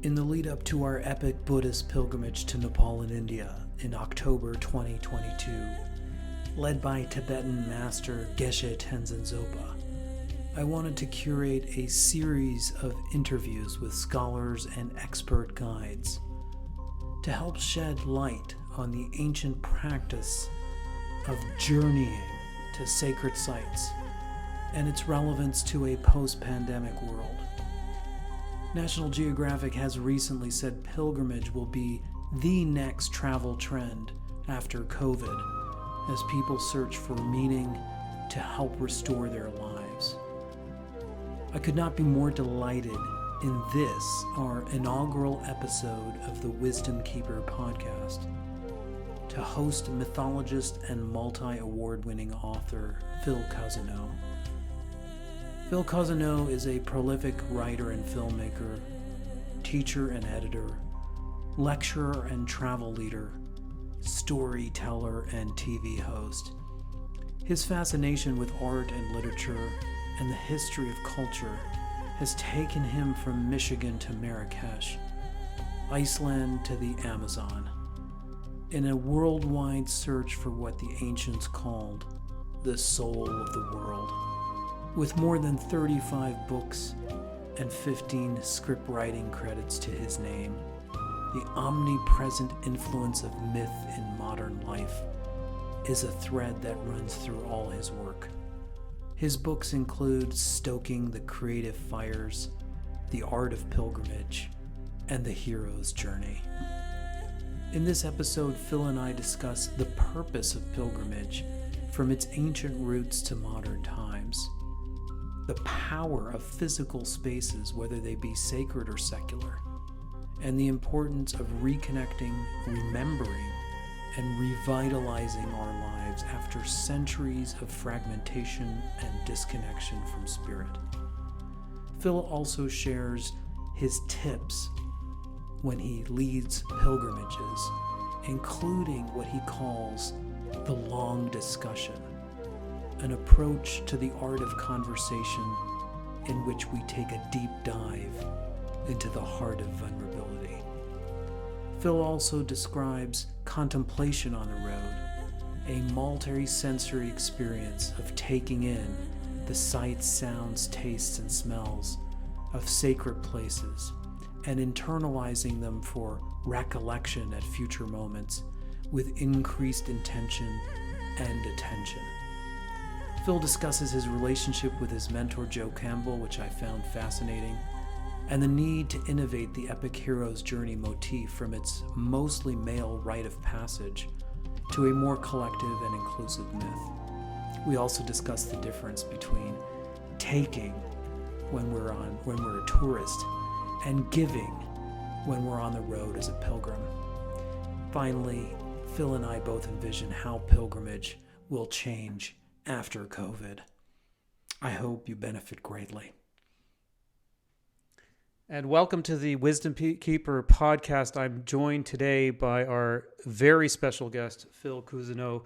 In the lead up to our epic Buddhist pilgrimage to Nepal and India in October 2022, led by Tibetan master Geshe Tenzin Zopa, I wanted to curate a series of interviews with scholars and expert guides to help shed light on the ancient practice of journeying to sacred sites and its relevance to a post-pandemic world. National Geographic has recently said pilgrimage will be the next travel trend after COVID, as people search for meaning to help restore their lives. I could not be more delighted in this, our inaugural episode of the Wisdom Keeper podcast, to host mythologist and multi-award-winning author Phil Cousineau. Phil Cousineau is a prolific writer and filmmaker, teacher and editor, lecturer and travel leader, storyteller and TV host. His fascination with art and literature and the history of culture has taken him from Michigan to Marrakesh, Iceland to the Amazon, in a worldwide search for what the ancients called the soul of the world. With more than 35 books and 15 script writing credits to his name, the omnipresent influence of myth in modern life is a thread that runs through all his work. His books include Stoking the Creative Fires, The Art of Pilgrimage, and The Hero's Journey. In this episode, Phil and I discuss the purpose of pilgrimage from its ancient roots to modern times, the power of physical spaces, whether they be sacred or secular, and the importance of reconnecting, remembering, and revitalizing our lives after centuries of fragmentation and disconnection from spirit. Phil also shares his tips when he leads pilgrimages, including what he calls the long discussion, an approach to the art of conversation in which we take a deep dive into the heart of vulnerability. Phil also describes contemplation on the road, a multi-sensory experience of taking in the sights, sounds, tastes, and smells of sacred places and internalizing them for recollection at future moments with increased intention and attention. Phil discusses his relationship with his mentor Joe Campbell, which I found fascinating, and the need to innovate the epic hero's journey motif from its mostly male rite of passage to a more collective and inclusive myth. We also discuss the difference between taking when we're a tourist and giving when we're on the road as a pilgrim. Finally, Phil and I both envision how pilgrimage will change after COVID. I hope you benefit greatly. And welcome to the Wisdom Keeper podcast. I'm joined today by our very special guest, Phil Cousineau,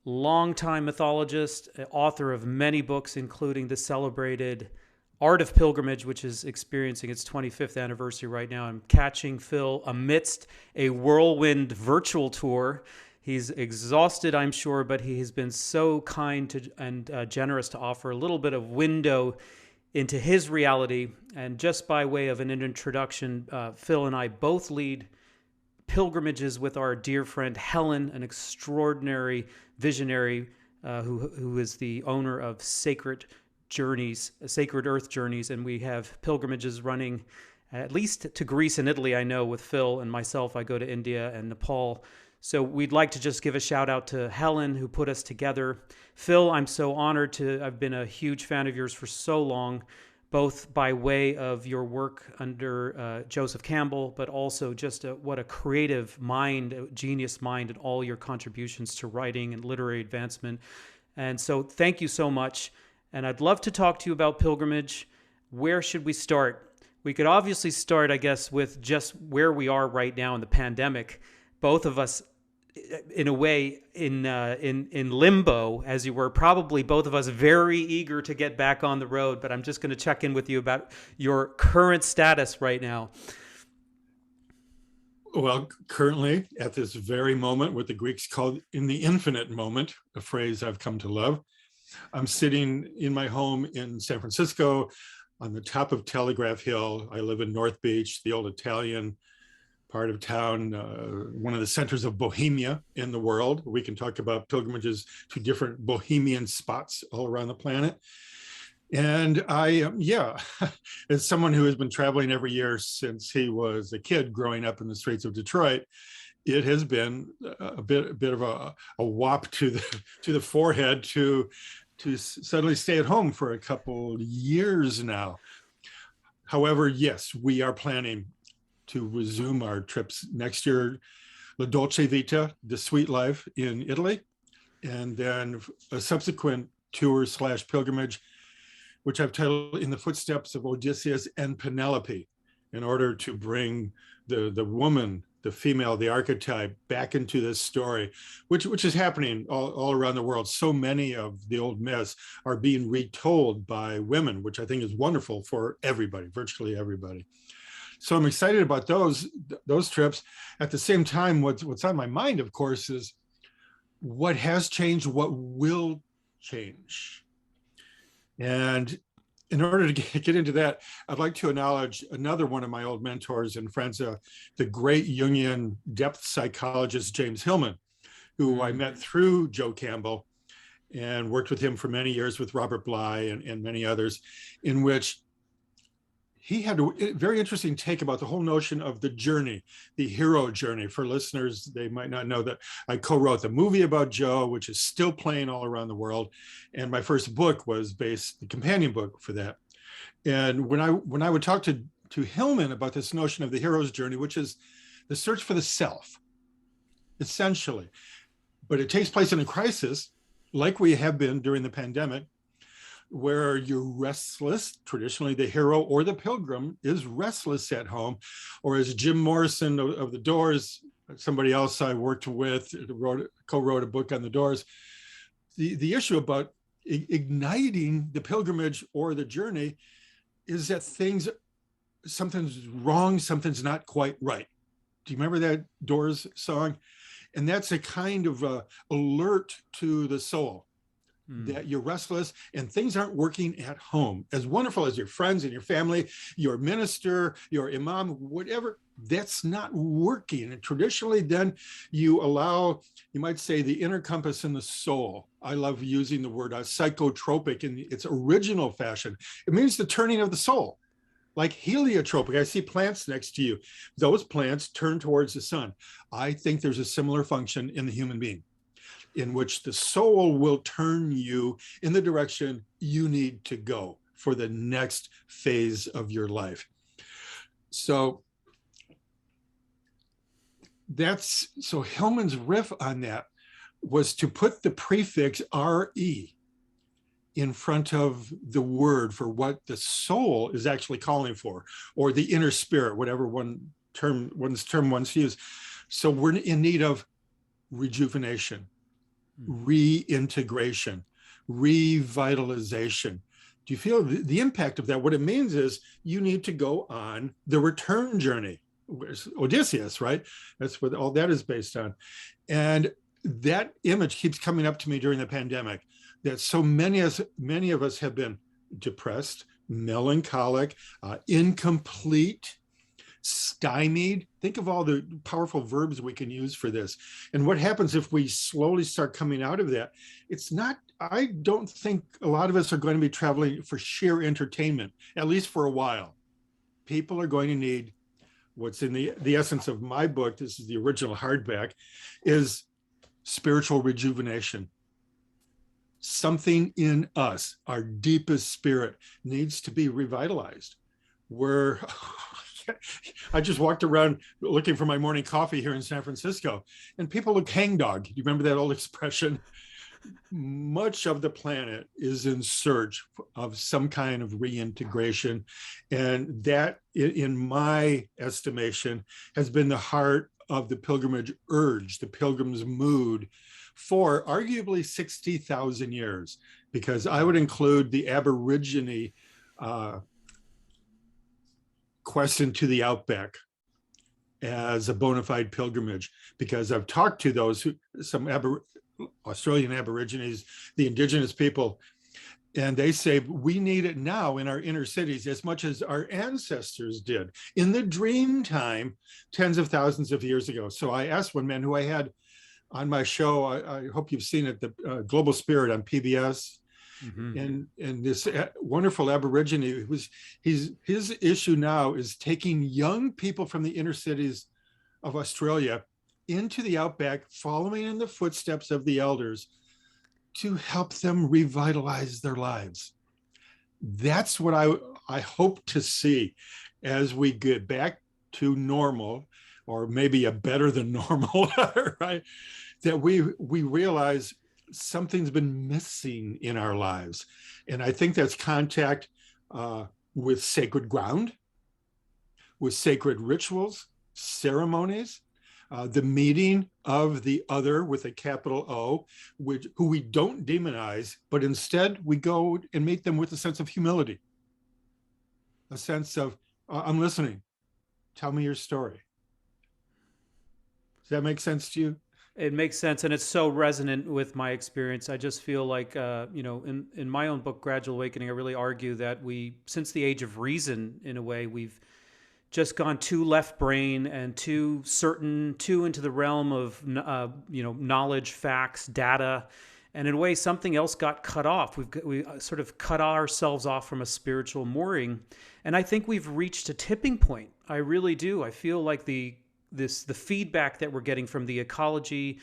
longtime mythologist, author of many books, including the celebrated Art of Pilgrimage, which is experiencing its 25th anniversary right now. I'm catching Phil amidst a whirlwind virtual tour. He's exhausted, I'm sure, but he has been so kind and generous to offer a little bit of window into his reality. And just by way of an introduction, Phil and I both lead pilgrimages with our dear friend Helen, an extraordinary visionary who is the owner of Sacred Earth Journeys, and we have pilgrimages running at least to Greece and Italy, I know, with Phil, and myself, I go to India and Nepal. So we'd like to just give a shout out to Helen, who put us together. Phil, I'm so honored I've been a huge fan of yours for so long, both by way of your work under Joseph Campbell, but also just what a creative mind, a genius mind, and all your contributions to writing and literary advancement. And so thank you so much. And I'd love to talk to you about pilgrimage. Where should we start? We could obviously start, I guess, with just where we are right now in the pandemic. Both of us, in a way, in limbo, as you were, probably both of us very eager to get back on the road. But I'm just going to check in with you about your current status right now. Well, currently at this very moment, what the Greeks called in the infinite moment, a phrase I've come to love, I'm sitting in my home in San Francisco on the top of Telegraph Hill. I live in North Beach, the old Italian part of town, one of the centers of Bohemia in the world. We can talk about pilgrimages to different Bohemian spots all around the planet. And yeah, as someone who has been traveling every year since he was a kid growing up in the streets of Detroit, it has been a bit of a whop to the forehead to suddenly stay at home for a couple years now. However, yes, we are planning to resume our trips next year. La Dolce Vita, the Sweet Life in Italy, and then a subsequent tour / pilgrimage, which I've titled In the Footsteps of Odysseus and Penelope, in order to bring the woman, the female, the archetype back into this story, which is happening all around the world. So many of the old myths are being retold by women, which I think is wonderful for everybody, virtually everybody. So I'm excited about those trips. At the same time, what's on my mind, of course, is what has changed, what will change. And in order to get into that, I'd like to acknowledge another one of my old mentors and friends, the great Jungian depth psychologist, James Hillman, who I met through Joe Campbell and worked with him for many years with Robert Bly and many others, in which he had a very interesting take about the whole notion of the journey, the hero journey. For listeners, they might not know that I co-wrote the movie about Joe, which is still playing all around the world. And my first book was the companion book for that. And when I would talk to Hillman about this notion of the hero's journey, which is the search for the self, essentially, but it takes place in a crisis, like we have been during the pandemic, where you're restless. Traditionally, the hero or the pilgrim is restless at home, or as Jim Morrison of the Doors, somebody else I worked with, co-wrote a book on the Doors, the issue about igniting the pilgrimage or the journey is that something's wrong, something's not quite right. Do you remember that Doors song? And that's a kind of alert to the soul, that you're restless and things aren't working at home. As wonderful as your friends and your family, your minister, your imam, whatever, that's not working. And traditionally, then you allow, you might say, the inner compass in the soul. I love using the word psychotropic in its original fashion. It means the turning of the soul, like heliotropic. I see plants next to you. Those plants turn towards the sun. I think there's a similar function in the human being, in which the soul will turn you in the direction you need to go for the next phase of your life. So Hillman's riff on that was to put the prefix RE in front of the word for what the soul is actually calling for, or the inner spirit, whatever one's term wants to use. So we're in need of rejuvenation, reintegration, revitalization. Do you feel the impact of that? What it means is you need to go on the return journey. Where's Odysseus, right? That's what all that is based on. And that image keeps coming up to me during the pandemic, that so many of us have been depressed, melancholic, incomplete, stymied. Think of all the powerful verbs we can use for this. And what happens if we slowly start coming out of that? I don't think a lot of us are going to be traveling for sheer entertainment, at least for a while. People are going to need what's in the essence of my book, this is the original hardback, is spiritual rejuvenation. Something in us, our deepest spirit, needs to be revitalized. I just walked around looking for my morning coffee here in San Francisco, and people look hangdog. Do you remember that old expression? Much of the planet is in search of some kind of reintegration. And that, in my estimation, has been the heart of the pilgrimage urge, the pilgrim's mood, for arguably 60,000 years, because I would include the Aborigine quest into the outback as a bona fide pilgrimage, because I've talked to those Australian Aborigines, the indigenous people, and they say we need it now in our inner cities as much as our ancestors did in the dream time tens of thousands of years ago. So I asked one man who I had on my show, I hope you've seen it, the Global Spirit on PBS. And this wonderful Aborigine, his issue now is taking young people from the inner cities of Australia into the outback, following in the footsteps of the elders to help them revitalize their lives. That's what I hope to see as we get back to normal, or maybe a better than normal, right? That we realize something's been missing in our lives. And I think that's contact with sacred ground, with sacred rituals, ceremonies, the meeting of the other with a capital O, who we don't demonize, but instead we go and meet them with a sense of humility, a sense of, I'm listening, tell me your story. Does that make sense to you? It makes sense, and it's so resonant with my experience. I just feel like, in my own book, Gradual Awakening, I really argue that since the age of reason, in a way, we've just gone too left brain and too into the realm of, knowledge, facts, data, and in a way, something else got cut off. We sort of cut ourselves off from a spiritual mooring, and I think we've reached a tipping point. I really do. I feel like the feedback that we're getting from the ecology,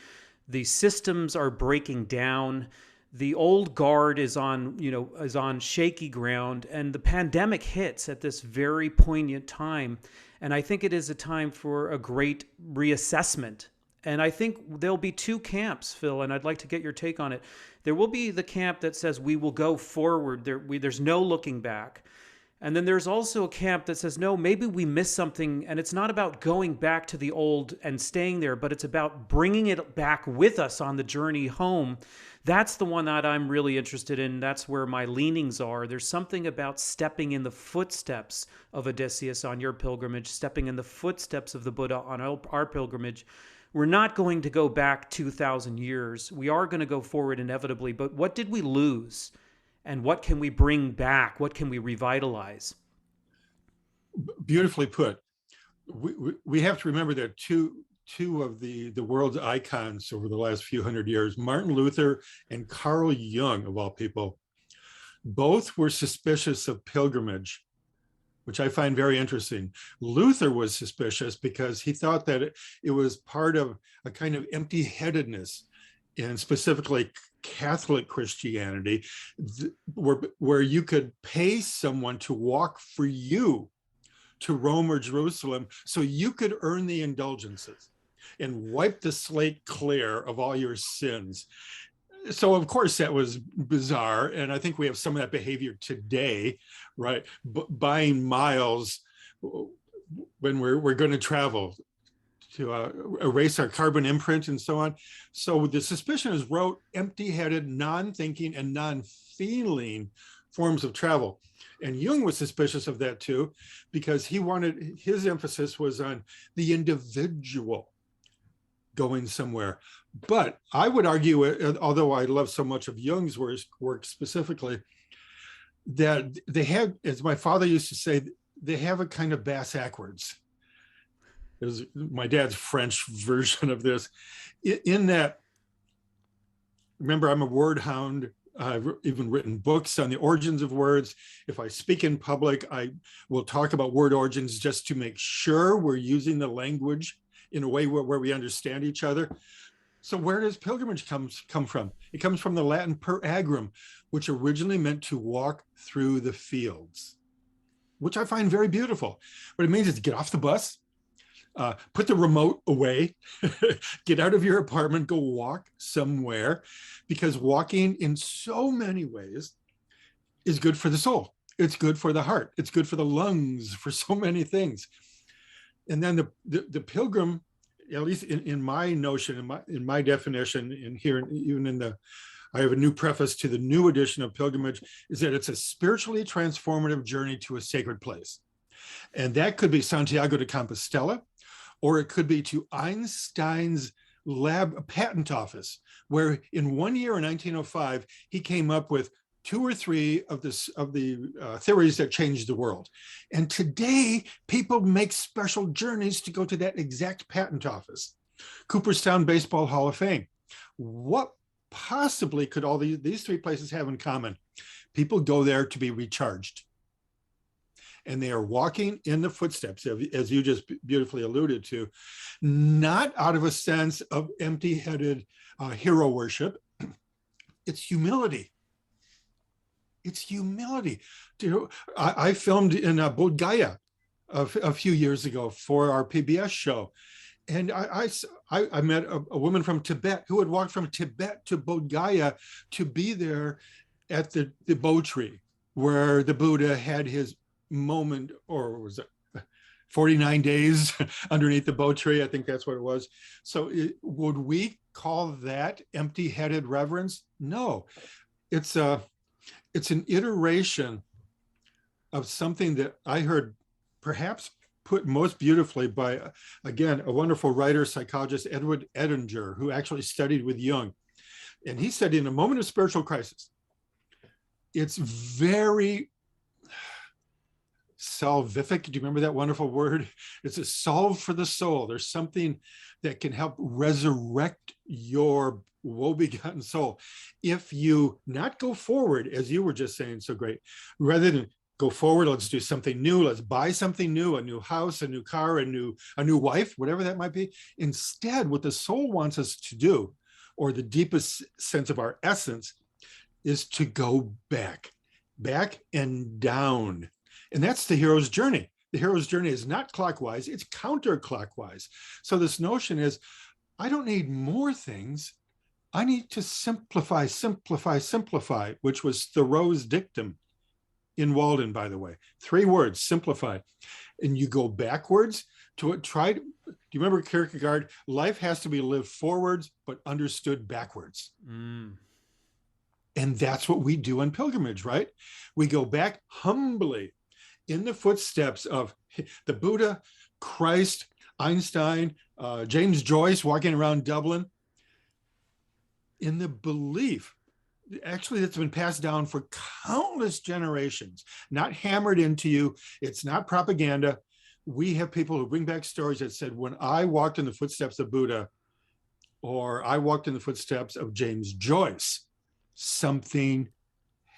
the systems are breaking down. The old guard is on shaky ground, and the pandemic hits at this very poignant time. And I think it is a time for a great reassessment. And I think there'll be two camps, Phil, and I'd like to get your take on it. There will be the camp that says we will go forward. There's no looking back. And then there's also a camp that says, no, maybe we missed something, and it's not about going back to the old and staying there, but it's about bringing it back with us on the journey home. That's the one that I'm really interested in. That's where my leanings are. There's something about stepping in the footsteps of Odysseus on your pilgrimage, stepping in the footsteps of the Buddha on our pilgrimage. We're not going to go back 2,000 years. We are going to go forward inevitably, but what did we lose? And what can we bring back? What can we revitalize? Beautifully put. We have to remember that two of the world's icons over the last few hundred years, Martin Luther and Carl Jung, of all people, both were suspicious of pilgrimage, which I find very interesting. Luther was suspicious because he thought that it was part of a kind of empty-headedness, and specifically Catholic Christianity, where you could pay someone to walk for you to Rome or Jerusalem so you could earn the indulgences and wipe the slate clear of all your sins. So of course that was bizarre, and I think we have some of that behavior today, right? Buying miles when we're going to travel to erase our carbon imprint and so on. So the suspicion is empty-headed, non-thinking and non-feeling forms of travel. And Jung was suspicious of that too, because his emphasis was on the individual going somewhere. But I would argue, although I love so much of Jung's work specifically, that they have, as my father used to say, they have a kind of bass backwards. Is my dad's French version of this, in that, remember, I'm a word hound. I've even written books on the origins of words. If I speak in public, I will talk about word origins just to make sure we're using the language in a way where we understand each other. So where does pilgrimage come from? It comes from the Latin per agrum, which originally meant to walk through the fields, which I find very beautiful. What it means is to get off the bus, put the remote away, get out of your apartment, go walk somewhere, because walking in so many ways is good for the soul. It's good for the heart. It's good for the lungs, for so many things. And then the pilgrim, at least in my notion, in my definition, in here, even I have a new preface to the new edition of Pilgrimage, is that it's a spiritually transformative journey to a sacred place. And that could be Santiago de Compostela, or it could be to Einstein's lab patent office, where in 1 year in 1905, he came up with 2 or 3 of the theories that changed the world. And today, people make special journeys to go to that exact patent office. Cooperstown Baseball Hall of Fame. What possibly could all these 3 places have in common? People go there to be recharged. And they are walking in the footsteps, as you just beautifully alluded to, not out of a sense of empty-headed hero worship. It's humility. It's humility. I filmed in Bodh Gaya a few years ago for our PBS show. And I met a woman from Tibet who had walked from Tibet to Bodh Gaya to be there at the Bo tree where the Buddha had his moment, or was it 49 days underneath the Bo tree? I think that's what it was. So would we call that empty-headed reverence? No, it's an iteration of something that I heard perhaps put most beautifully by, again, a wonderful writer, psychologist, Edward Edinger, who actually studied with Jung. And he said, in a moment of spiritual crisis, it's very salvific. Do you remember that wonderful word? It's a salve for the soul. There's something that can help resurrect your woe-begotten soul. If you not go forward, as you were just saying so great, rather than go forward, let's do something new, let's buy something new, a new house, a new car, a new wife, whatever that might be. Instead, what the soul wants us to do, or the deepest sense of our essence, is to go back and down. And that's the hero's journey. The hero's journey is not clockwise, it's counterclockwise. So this notion is, I don't need more things. I need to simplify, which was Thoreau's dictum in Walden, by the way. 3 words, simplify. And you go backwards to it. Do you remember Kierkegaard? Life has to be lived forwards, but understood backwards. Mm. And that's what we do in pilgrimage, right? We go back humbly in the footsteps of the Buddha, Christ, Einstein, James Joyce walking around Dublin, in the belief, actually, that's been passed down for countless generations, not hammered into you. It's not propaganda. We have people who bring back stories that said, when I walked in the footsteps of Buddha, or I walked in the footsteps of James Joyce, something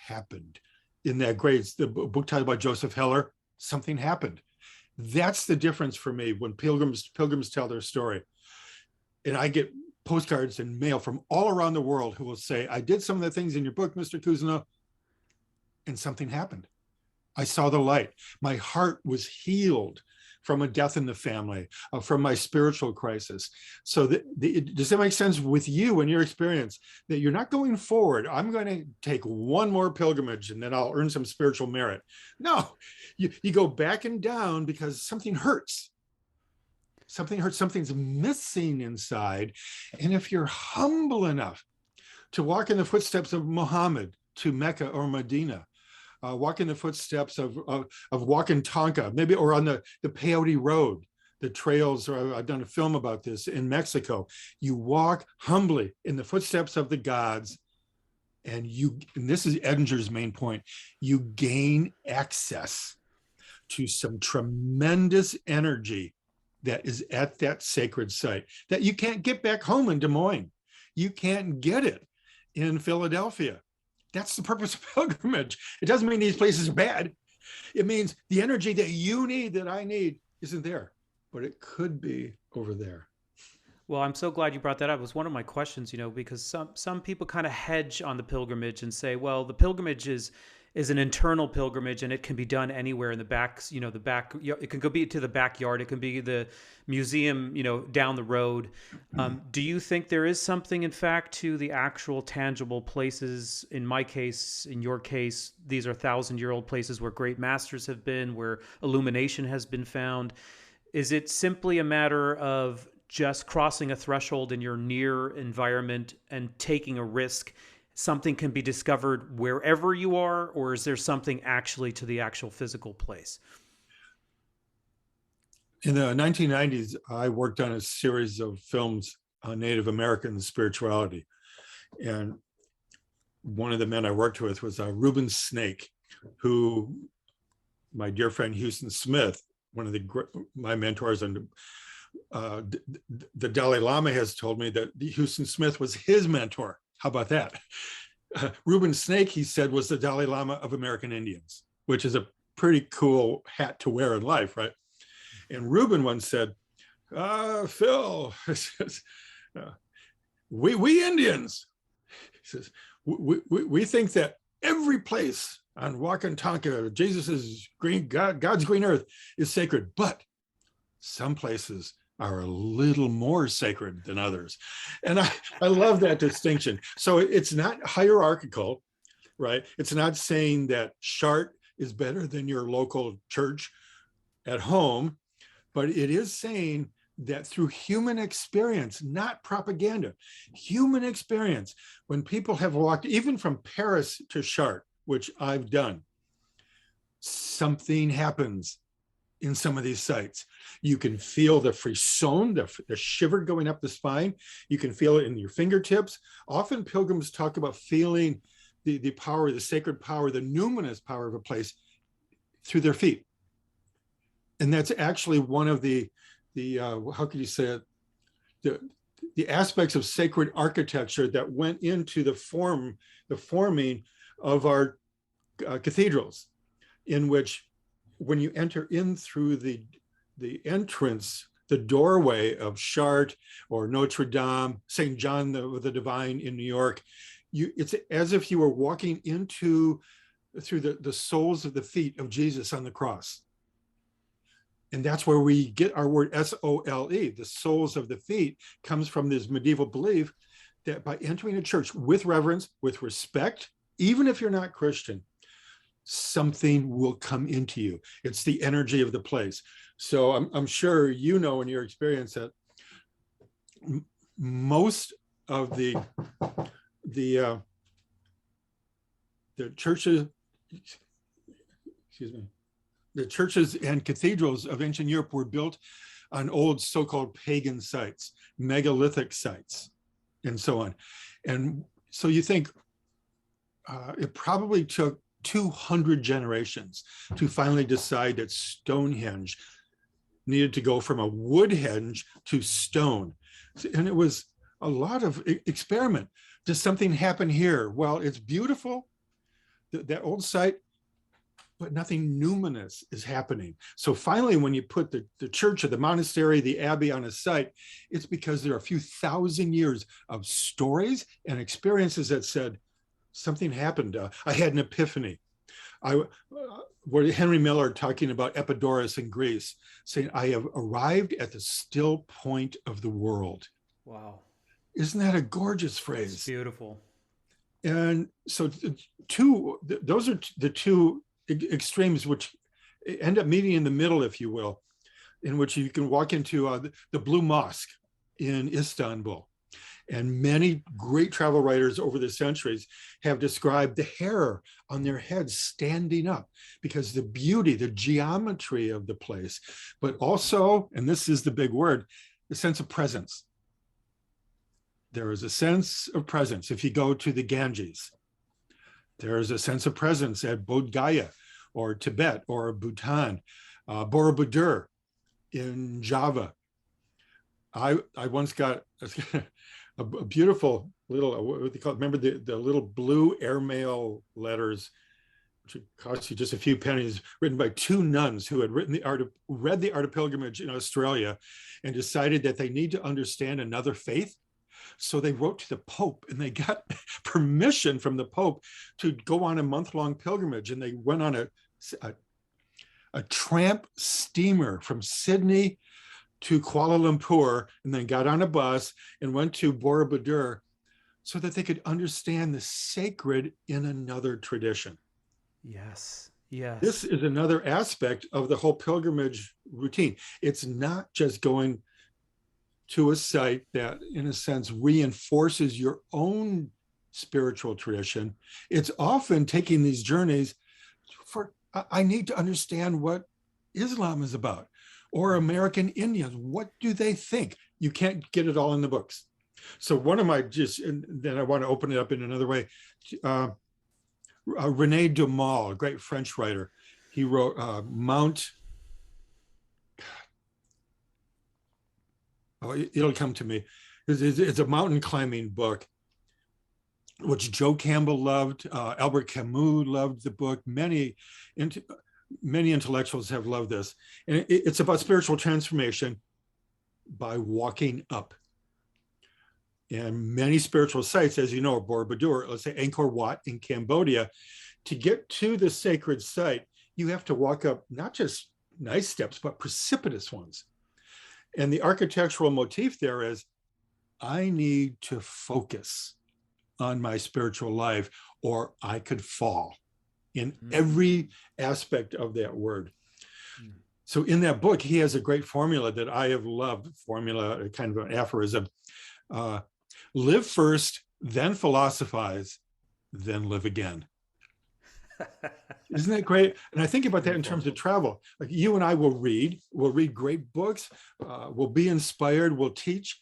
happened. In that the book titled by Joseph Heller, something happened. That's the difference for me when pilgrims tell their story. And I get postcards and mail from all around the world who will say, I did some of the things in your book, Mr. Cousineau, and something happened. I saw the light. My heart was healed from a death in the family, from my spiritual crisis. So does that make sense with you and your experience, that you're not going forward? I'm going to take one more pilgrimage and then I'll earn some spiritual merit. No, you go back and down because something hurts. Something hurts, something's missing inside. And if you're humble enough to walk in the footsteps of Muhammad to Mecca or Medina, walk in the footsteps of Wakan Tonka, maybe, or on the Peyote Road, the trails, or I've done a film about this in Mexico. You walk humbly in the footsteps of the gods, and this is Edinger's main point, you gain access to some tremendous energy that is at that sacred site that you can't get back home in Des Moines. You can't get it in Philadelphia. That's the purpose of pilgrimage. It doesn't mean these places are bad. It means the energy that you need, that I need, isn't there, but it could be over there. Well, I'm so glad you brought that up. It was one of my questions, because some people kind of hedge on the pilgrimage and say, well, the pilgrimage is an internal pilgrimage and it can be done anywhere in the back, it can go be to the backyard. It can be the museum, down the road. Do you think there is something, in fact, to the actual tangible places? In my case, in your case, these are 1,000-year-old places where great masters have been, where illumination has been found. Is it simply a matter of just crossing a threshold in your near environment and taking a risk? Something can be discovered wherever you are, or is there something actually to the actual physical place? In the 1990s, I worked on a series of films on Native American spirituality. And one of the men I worked with was Reuben Snake, who my dear friend Houston Smith, one of my mentors, and the Dalai Lama has told me that Houston Smith was his mentor. How about that? Reuben Snake, he said, was the Dalai Lama of American Indians, which is a pretty cool hat to wear in life, right? And Reuben once said, Phil, we Indians, he says, we think that every place on Wakantanka, Jesus's God's green earth, is sacred, but some places are a little more sacred than others. And I love that distinction. So it's not hierarchical, right? It's not saying that Chart is better than your local church at home, but it is saying that through human experience, not propaganda, human experience, when people have walked even from Paris to Chartres, which I've done, something happens in some of these sites. You can feel the frisson, the shiver going up the spine. You can feel it in your fingertips. Often pilgrims talk about feeling the power, the sacred power, the numinous power of a place through their feet. And that's actually one of the how could you say it? The aspects of sacred architecture that went into the forming of our cathedrals, in which when you enter in through the entrance, the doorway of Chartres or Notre Dame, St. John the Divine in New York, it's as if you were walking through the soles of the feet of Jesus on the cross. And that's where we get our word S-O-L-E. The soles of the feet comes from this medieval belief that by entering a church with reverence, with respect, even if you're not Christian, something will come into you. It's the energy of the place. So I'm sure you know in your experience that most of the churches, the churches and cathedrals of ancient Europe were built on old so-called pagan sites, megalithic sites, and so on. And so you think it probably took 200 generations to finally decide that Stonehenge needed to go from a wood henge to stone. And it was a lot of experiment. Does something happen here? Well, it's beautiful, that old site, but nothing numinous is happening. So finally, when you put the church or the monastery, the abbey on a site, it's because there are a few thousand years of stories and experiences that said, something happened. I had an epiphany. Where Henry Miller talking about Epidaurus in Greece, saying, I have arrived at the still point of the world. Wow. Isn't that a gorgeous phrase? It's beautiful. And so those are the two extremes which end up meeting in the middle, if you will, in which you can walk into the Blue Mosque in Istanbul. And many great travel writers over the centuries have described the hair on their heads standing up because the beauty, the geometry of the place, but also, and this is the big word, the sense of presence. There is a sense of presence. If you go to the Ganges, there is a sense of presence at Bodh Gaya or Tibet or Bhutan, Borobudur in Java. I once got a beautiful little, what do they call it? Remember the little blue airmail letters, which would cost you just a few pennies, written by two nuns who had read the Art of Pilgrimage in Australia and decided that they need to understand another faith. So they wrote to the Pope and they got permission from the Pope to go on a month-long pilgrimage. And they went on a tramp steamer from Sydney to Kuala Lumpur, and then got on a bus and went to Borobudur so that they could understand the sacred in another tradition. Yes, yes. This is another aspect of the whole pilgrimage routine. It's not just going to a site that, in a sense, reinforces your own spiritual tradition. It's often taking these journeys for, I need to understand what Islam is about, Or American Indians, what do they think? You can't get it all in the books. So one of my and then I want to open it up in another way. Rene Dumas, a great French writer, he wrote it'll come to me. It's a mountain climbing book, which Joe Campbell loved. Albert Camus loved the book. Many intellectuals have loved this. And it's about spiritual transformation by walking up. And many spiritual sites, as you know, Borobudur, let's say Angkor Wat in Cambodia, to get to the sacred site, you have to walk up not just nice steps, but precipitous ones. And the architectural motif there is, I need to focus on my spiritual life, or I could fall in every aspect of that word. So in that book, he has a great formula that I have loved, kind of an aphorism. Live first, then philosophize, then live again. Isn't that great? And I think about that in terms of travel. Like you and I will read great books, we'll be inspired, we'll teach.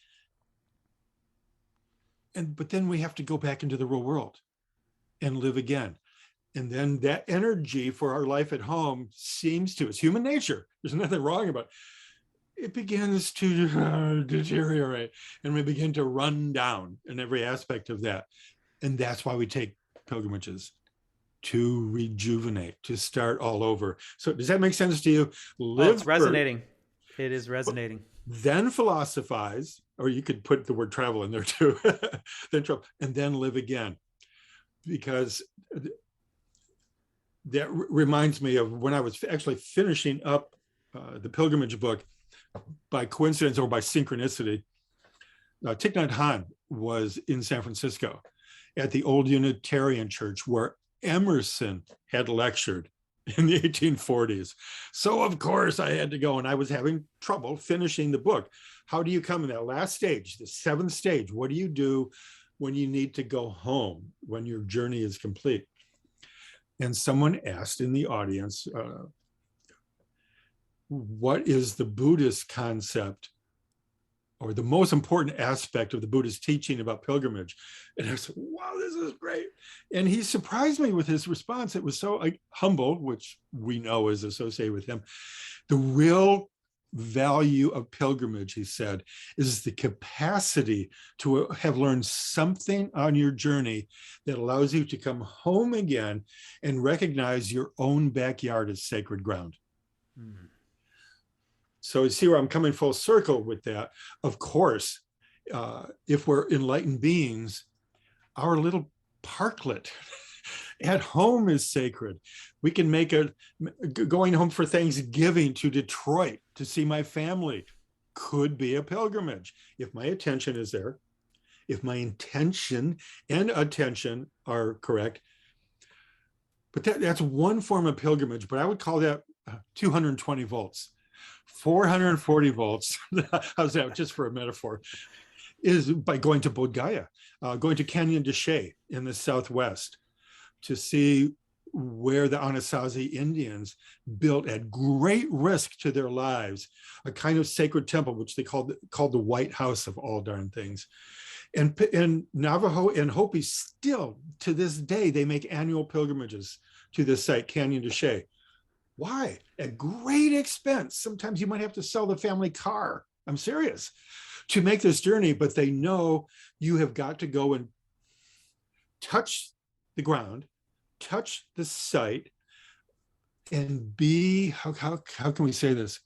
But then we have to go back into the real world and live again. And then that energy for our life at home it's human nature. There's nothing wrong about it. It begins to deteriorate, and we begin to run down in every aspect of that. And that's why we take pilgrimages, to rejuvenate, to start all over. So does that make sense to you? It's resonating. It is resonating. Then philosophize, or you could put the word travel in there too, and then live again. Because that reminds me of when I was actually finishing up the pilgrimage book. By coincidence or by synchronicity, Thich Nhat Hanh was in San Francisco at the old Unitarian Church where Emerson had lectured in the 1840s. So of course I had to go, and I was having trouble finishing the book. How do you come in that last stage, the seventh stage? What do you do when you need to go home, when your journey is complete? And someone asked in the audience, what is the Buddhist concept or the most important aspect of the Buddhist teaching about pilgrimage? And I said, wow, this is great. And he surprised me with his response. It was so humble, which we know is associated with him. The real value of pilgrimage, he said, is the capacity to have learned something on your journey that allows you to come home again and recognize your own backyard as sacred ground. Mm-hmm. So you see where I'm coming full circle with that. Of course, if we're enlightened beings, our little parklet at home is sacred. We can make going home for Thanksgiving to Detroit to see my family could be a pilgrimage. If my attention is there, if my intention and attention are correct. But that's one form of pilgrimage, but I would call that 220 volts. 440 volts, how's that, just for a metaphor, is by going to Bodh Gaya, going to Canyon de Chelly in the Southwest to see where the Anasazi Indians built at great risk to their lives, a kind of sacred temple, which they called the White House of all darn things. And Navajo and Hopi still, to this day, they make annual pilgrimages to this site, Canyon de Chelly. Why? At great expense. Sometimes you might have to sell the family car. I'm serious. To make this journey, but they know you have got to go and touch the ground, touch the site, and be, how can we say this?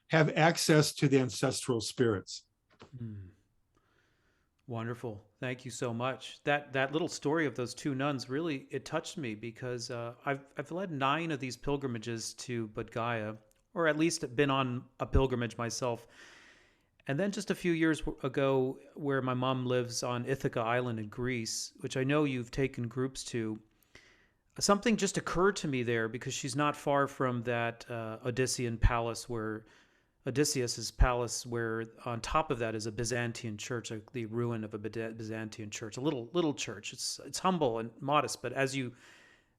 Have access to the ancestral spirits. Wonderful. Thank you so much. That little story of those two nuns really, it touched me because I've led 9 of these pilgrimages to Bodh Gaya, or at least been on a pilgrimage myself. And then just a few years ago, where my mom lives on Ithaca Island in Greece, which I know you've taken groups to, something just occurred to me there because she's not far from that Odyssean palace Odysseus's palace, where on top of that is a Byzantine church, the ruin of a Byzantine church, a little church. It's humble and modest, but as you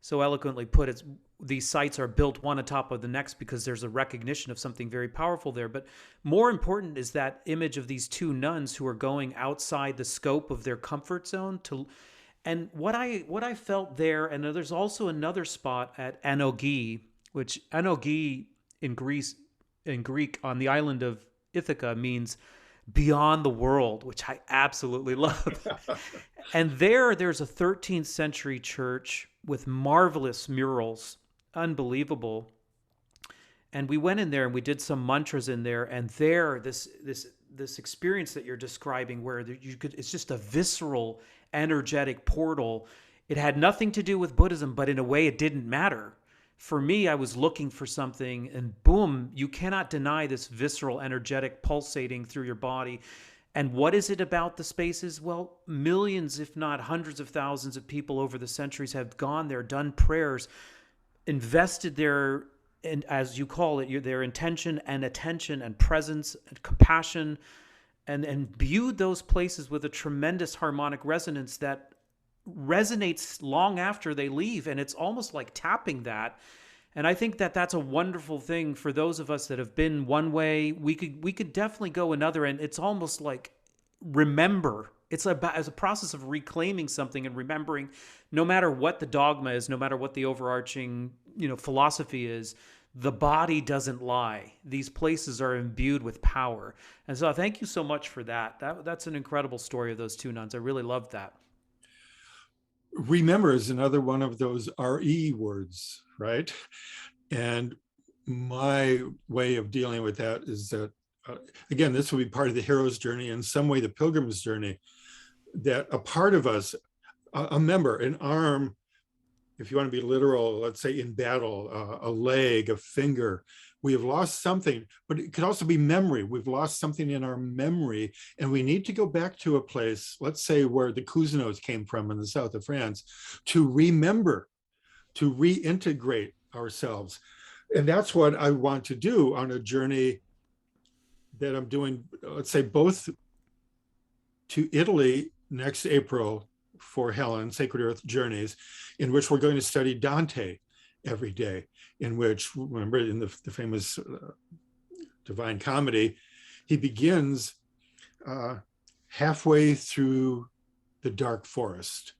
so eloquently put, these sites are built one on top of the next because there's a recognition of something very powerful there. But more important is that image of these two nuns who are going outside the scope of their comfort zone to. And what I felt there, and there's also another spot at Anogi, which Anogi in Greek on the island of Ithaca means beyond the world, which I absolutely love. And there's a 13th century church with marvelous murals, unbelievable. And we went in there and we did some mantras in there, and this experience that you're describing where it's just a visceral, energetic portal. It had nothing to do with Buddhism, but in a way it didn't matter. For me, I was looking for something, and boom, you cannot deny this visceral, energetic pulsating through your body. And what is it about the spaces? Well, millions, if not hundreds of thousands of people over the centuries have gone there, done prayers, invested their, and as you call it, their intention and attention and presence and compassion, and imbued those places with a tremendous harmonic resonance that resonates long after they leave. And it's almost like tapping that. And I think that that's a wonderful thing for those of us that have been one way. We could definitely go another. And it's almost like remember. It's as a process of reclaiming something and remembering, no matter what the dogma is, no matter what the overarching philosophy is, the body doesn't lie. These places are imbued with power. And so thank you so much for that. That's an incredible story of those two nuns. I really loved that. Remember is another one of those RE words, right? And my way of dealing with that is that, again, this will be part of the hero's journey, in some way the pilgrim's journey, that a part of us, a member, an arm, if you want to be literal, let's say in battle, a leg, a finger, we have lost something, but it could also be memory. We've lost something in our memory, and we need to go back to a place, let's say where the Cousineaus came from in the south of France, to remember, to reintegrate ourselves. And that's what I want to do on a journey that I'm doing, let's say, both to Italy next April for Helen, Sacred Earth Journeys, in which we're going to study Dante every day, in which, remember, in the famous Divine Comedy, he begins halfway through the dark forest.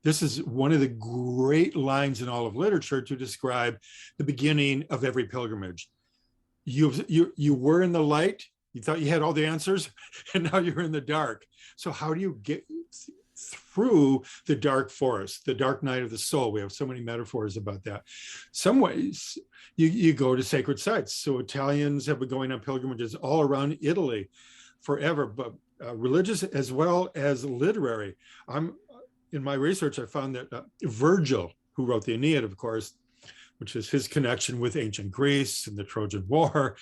This is one of the great lines in all of literature to describe the beginning of every pilgrimage. You were in the light, you thought you had all the answers, and now you're in the dark. So how do you get through the dark forest, the dark night of the soul? We have so many metaphors about that. Some ways you go to sacred sites. So Italians have been going on pilgrimages all around Italy forever, but religious as well as literary. In my research, I found that Virgil, who wrote the Aeneid, of course, which is his connection with ancient Greece and the Trojan War,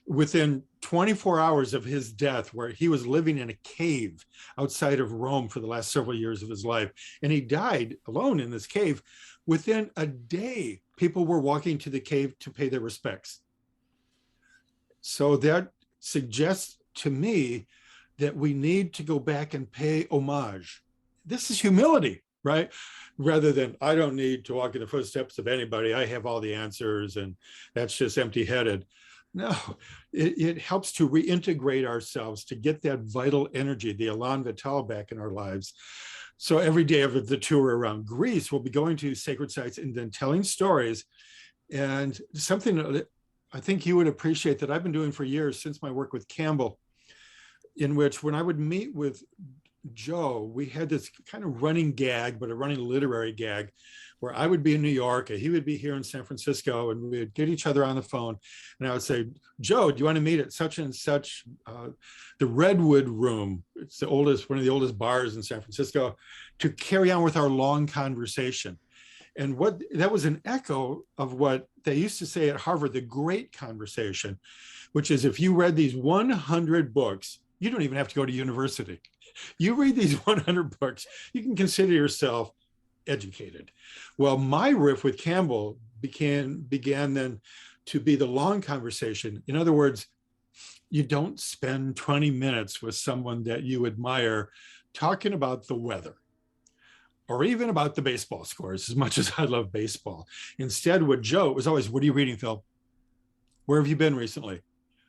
within 24 hours of his death, where he was living in a cave outside of Rome for the last several years of his life, and he died alone in this cave, within a day, people were walking to the cave to pay their respects. So that suggests to me that we need to go back and pay homage. This is humility, right? Rather than, I don't need to walk in the footsteps of anybody, I have all the answers, and that's just empty-headed. No, it helps to reintegrate ourselves, to get that vital energy, the elan vital, back in our lives. So every day of the tour around Greece, we'll be going to sacred sites and then telling stories. And something that I think you would appreciate that I've been doing for years since my work with Campbell, in which when I would meet with Joe, we had this kind of running gag, but a running literary gag, where I would be in New York and he would be here in San Francisco, and we would get each other on the phone. And I would say, Joe, do you want to meet at such and such, the Redwood Room? It's one of the oldest bars in San Francisco, to carry on with our long conversation. And that was an echo of what they used to say at Harvard, the great conversation, which is, if you read these 100 books, you don't even have to go to university. You read these 100 books, you can consider yourself educated. Well, my riff with Campbell began then to be the long conversation. In other words, you don't spend 20 minutes with someone that you admire talking about the weather, or even about the baseball scores, as much as I love baseball. Instead, with Joe, it was always, what are you reading, Phil? Where have you been recently?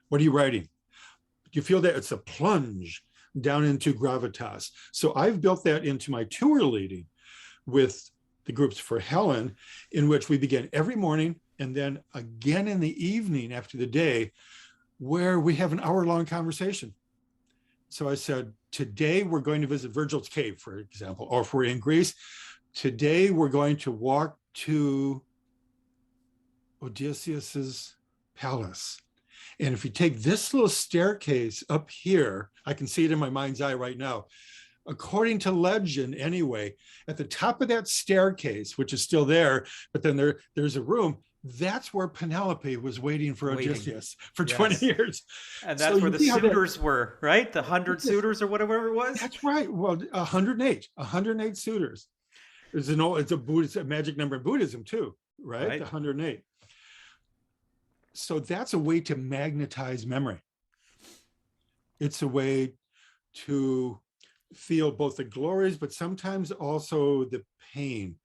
What are you writing? Do you feel that? It's a plunge down into gravitas. So I've built that into my tour leading with the groups for Helen, in which we begin every morning and then again in the evening after the day, where we have an hour-long conversation. So I said, today we're going to visit Virgil's cave, for example, or if we're in Greece, today we're going to walk to Odysseus's palace. And if you take this little staircase up here, I can see it in my mind's eye right now. According to legend, anyway, at the top of that staircase, which is still there, but then there's a room, that's where Penelope was waiting for Odysseus for 20 years. And that's where the suitors were, right? The 100 suitors or whatever it was? That's right. Well, 108 suitors. It's a magic number in Buddhism too, right? The 108. So that's a way to magnetize memory. It's a way to feel both the glories, but sometimes also the pain.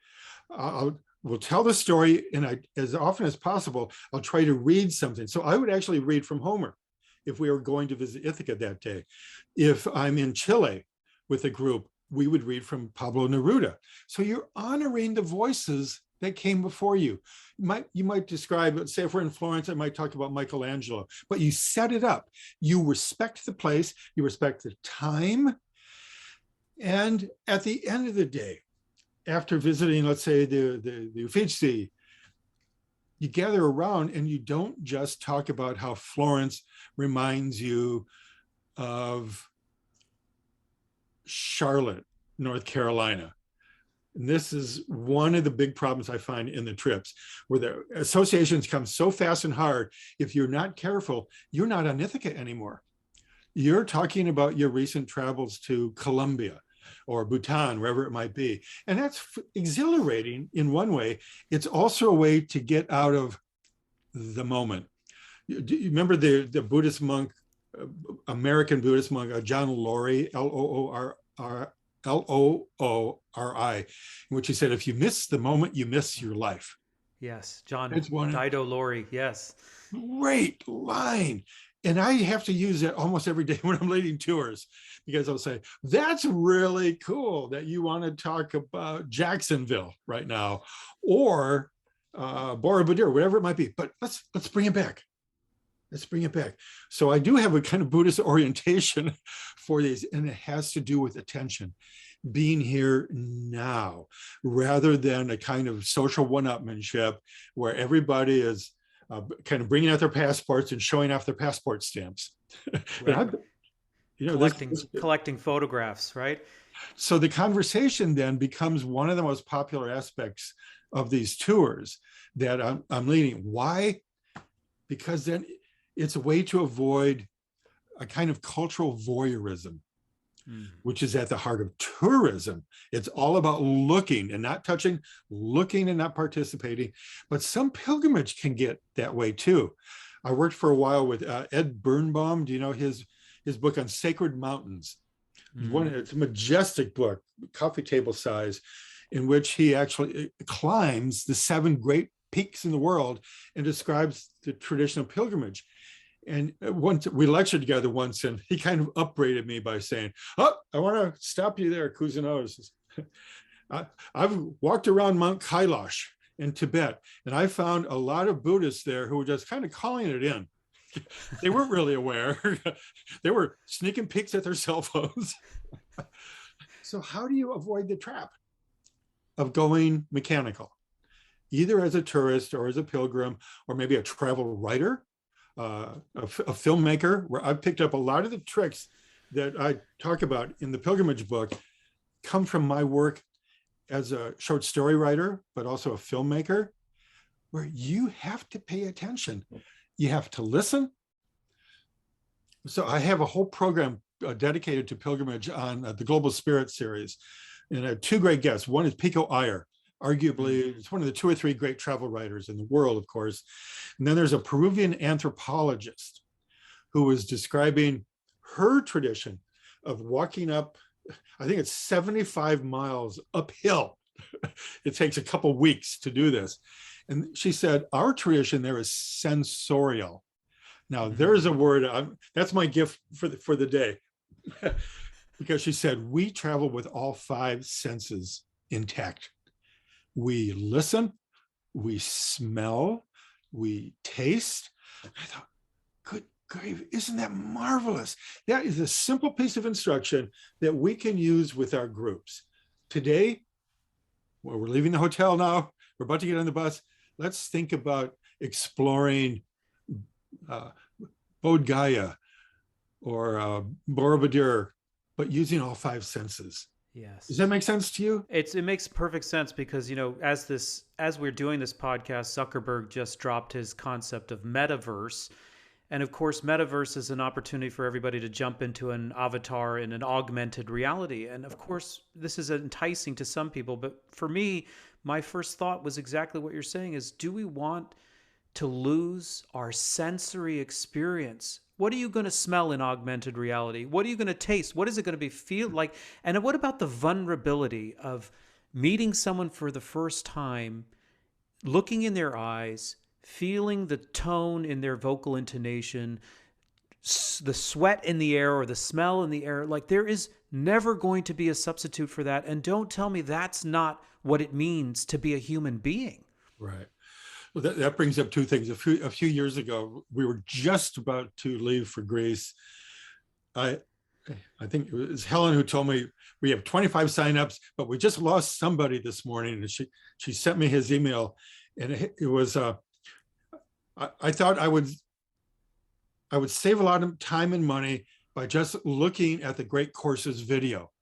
We'll tell the story, and as often as possible, I'll try to read something. So I would actually read from Homer if we were going to visit Ithaca that day. If I'm in Chile with a group, we would read from Pablo Neruda. So you're honoring the voices that came before you. You might describe, let's say if we're in Florence, I might talk about Michelangelo, but you set it up. You respect the place, you respect the time. And at the end of the day, after visiting, let's say the Uffizi, you gather around and you don't just talk about how Florence reminds you of Charlotte, North Carolina. And this is one of the big problems I find in the trips, where the associations come so fast and hard. If you're not careful, you're not on Ithaca anymore. You're talking about your recent travels to Colombia or Bhutan, wherever it might be. And that's exhilarating in one way. It's also a way to get out of the moment. Do you remember the Buddhist monk, American Buddhist monk, John Lowry, L-O-O-R-I, in which he said, if you miss the moment, you miss your life. Yes, John Dido Lowry, yes. Great line. And I have to use it almost every day when I'm leading tours, because I'll say, that's really cool that you want to talk about Jacksonville right now, or Borobudur, whatever it might be. But let's bring it back. Let's bring it back. So I do have a kind of Buddhist orientation for these, and it has to do with attention, being here now, rather than a kind of social one-upmanship where everybody is kind of bringing out their passports and showing off their passport stamps. Right. Collecting photographs, right? So the conversation then becomes one of the most popular aspects of these tours that I'm leading. Why? Because then it's a way to avoid a kind of cultural voyeurism, which is at the heart of tourism. It's all about looking and not touching, looking and not participating. But some pilgrimage can get that way too. I worked for a while with Ed Birnbaum. Do you know his book on sacred mountains? It's a majestic book, coffee table size, in which he actually climbs the 7 great peaks in the world and describes the traditional pilgrimage. And once we lectured together once, and he kind of upbraided me by saying, "Oh, I want to stop you there, Cousineau. I've walked around Mount Kailash in Tibet, and I found a lot of Buddhists there who were just kind of calling it in. They weren't really aware. They were sneaking peeks at their cell phones." So how do you avoid the trap of going mechanical, either as a tourist or as a pilgrim, or maybe a travel writer? A filmmaker, where I've picked up a lot of the tricks that I talk about in the pilgrimage book come from my work as a short story writer, but also a filmmaker, where you have to pay attention. You have to listen. So I have a whole program dedicated to pilgrimage on the Global Spirit series. And I have 2 great guests. One is Pico Iyer. Arguably, it's one of the 2 or 3 great travel writers in the world, of course. And then there's a Peruvian anthropologist who was describing her tradition of walking up I think it's 75 miles uphill. It takes a couple weeks to do this. And she said, our tradition there is sensorial. Now, there's a word, that's my gift for the day. Because she said, we travel with all 5 senses intact. We listen, we smell, we taste. I thought, good grief, isn't that marvelous? That is a simple piece of instruction that we can use with our groups. Today, well, we're leaving the hotel now, we're about to get on the bus. Let's think about exploring Bodh Gaya or Borobudur, but using all 5 senses. Yes. Does that make sense to you? It makes perfect sense because, as we're doing this podcast, Zuckerberg just dropped his concept of metaverse. And of course, metaverse is an opportunity for everybody to jump into an avatar in an augmented reality. And of course, this is enticing to some people. But for me, my first thought was exactly what you're saying is, do we want to lose our sensory experience? What are you going to smell in augmented reality? What are you going to taste? What is it going to feel like? And what about the vulnerability of meeting someone for the first time, looking in their eyes, feeling the tone in their vocal intonation, the sweat in the air or the smell in the air? Like, there is never going to be a substitute for that. And don't tell me that's not what it means to be a human being. Right. Well, that brings up 2 things. A few years ago, we were just about to leave for Greece. I think it was Helen who told me we have 25 signups, but we just lost somebody this morning. And she sent me his email, and it was I thought I would save a lot of time and money by just looking at the Great Courses video.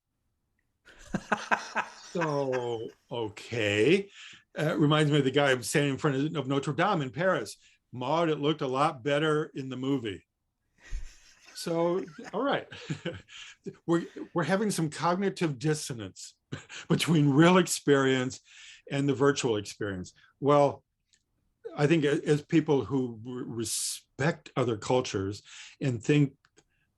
So, okay. Reminds me of the guy standing in front of Notre Dame in Paris. Maud, it looked a lot better in the movie. So, all right. We're having some cognitive dissonance between real experience and the virtual experience. Well, I think as people who respect other cultures and think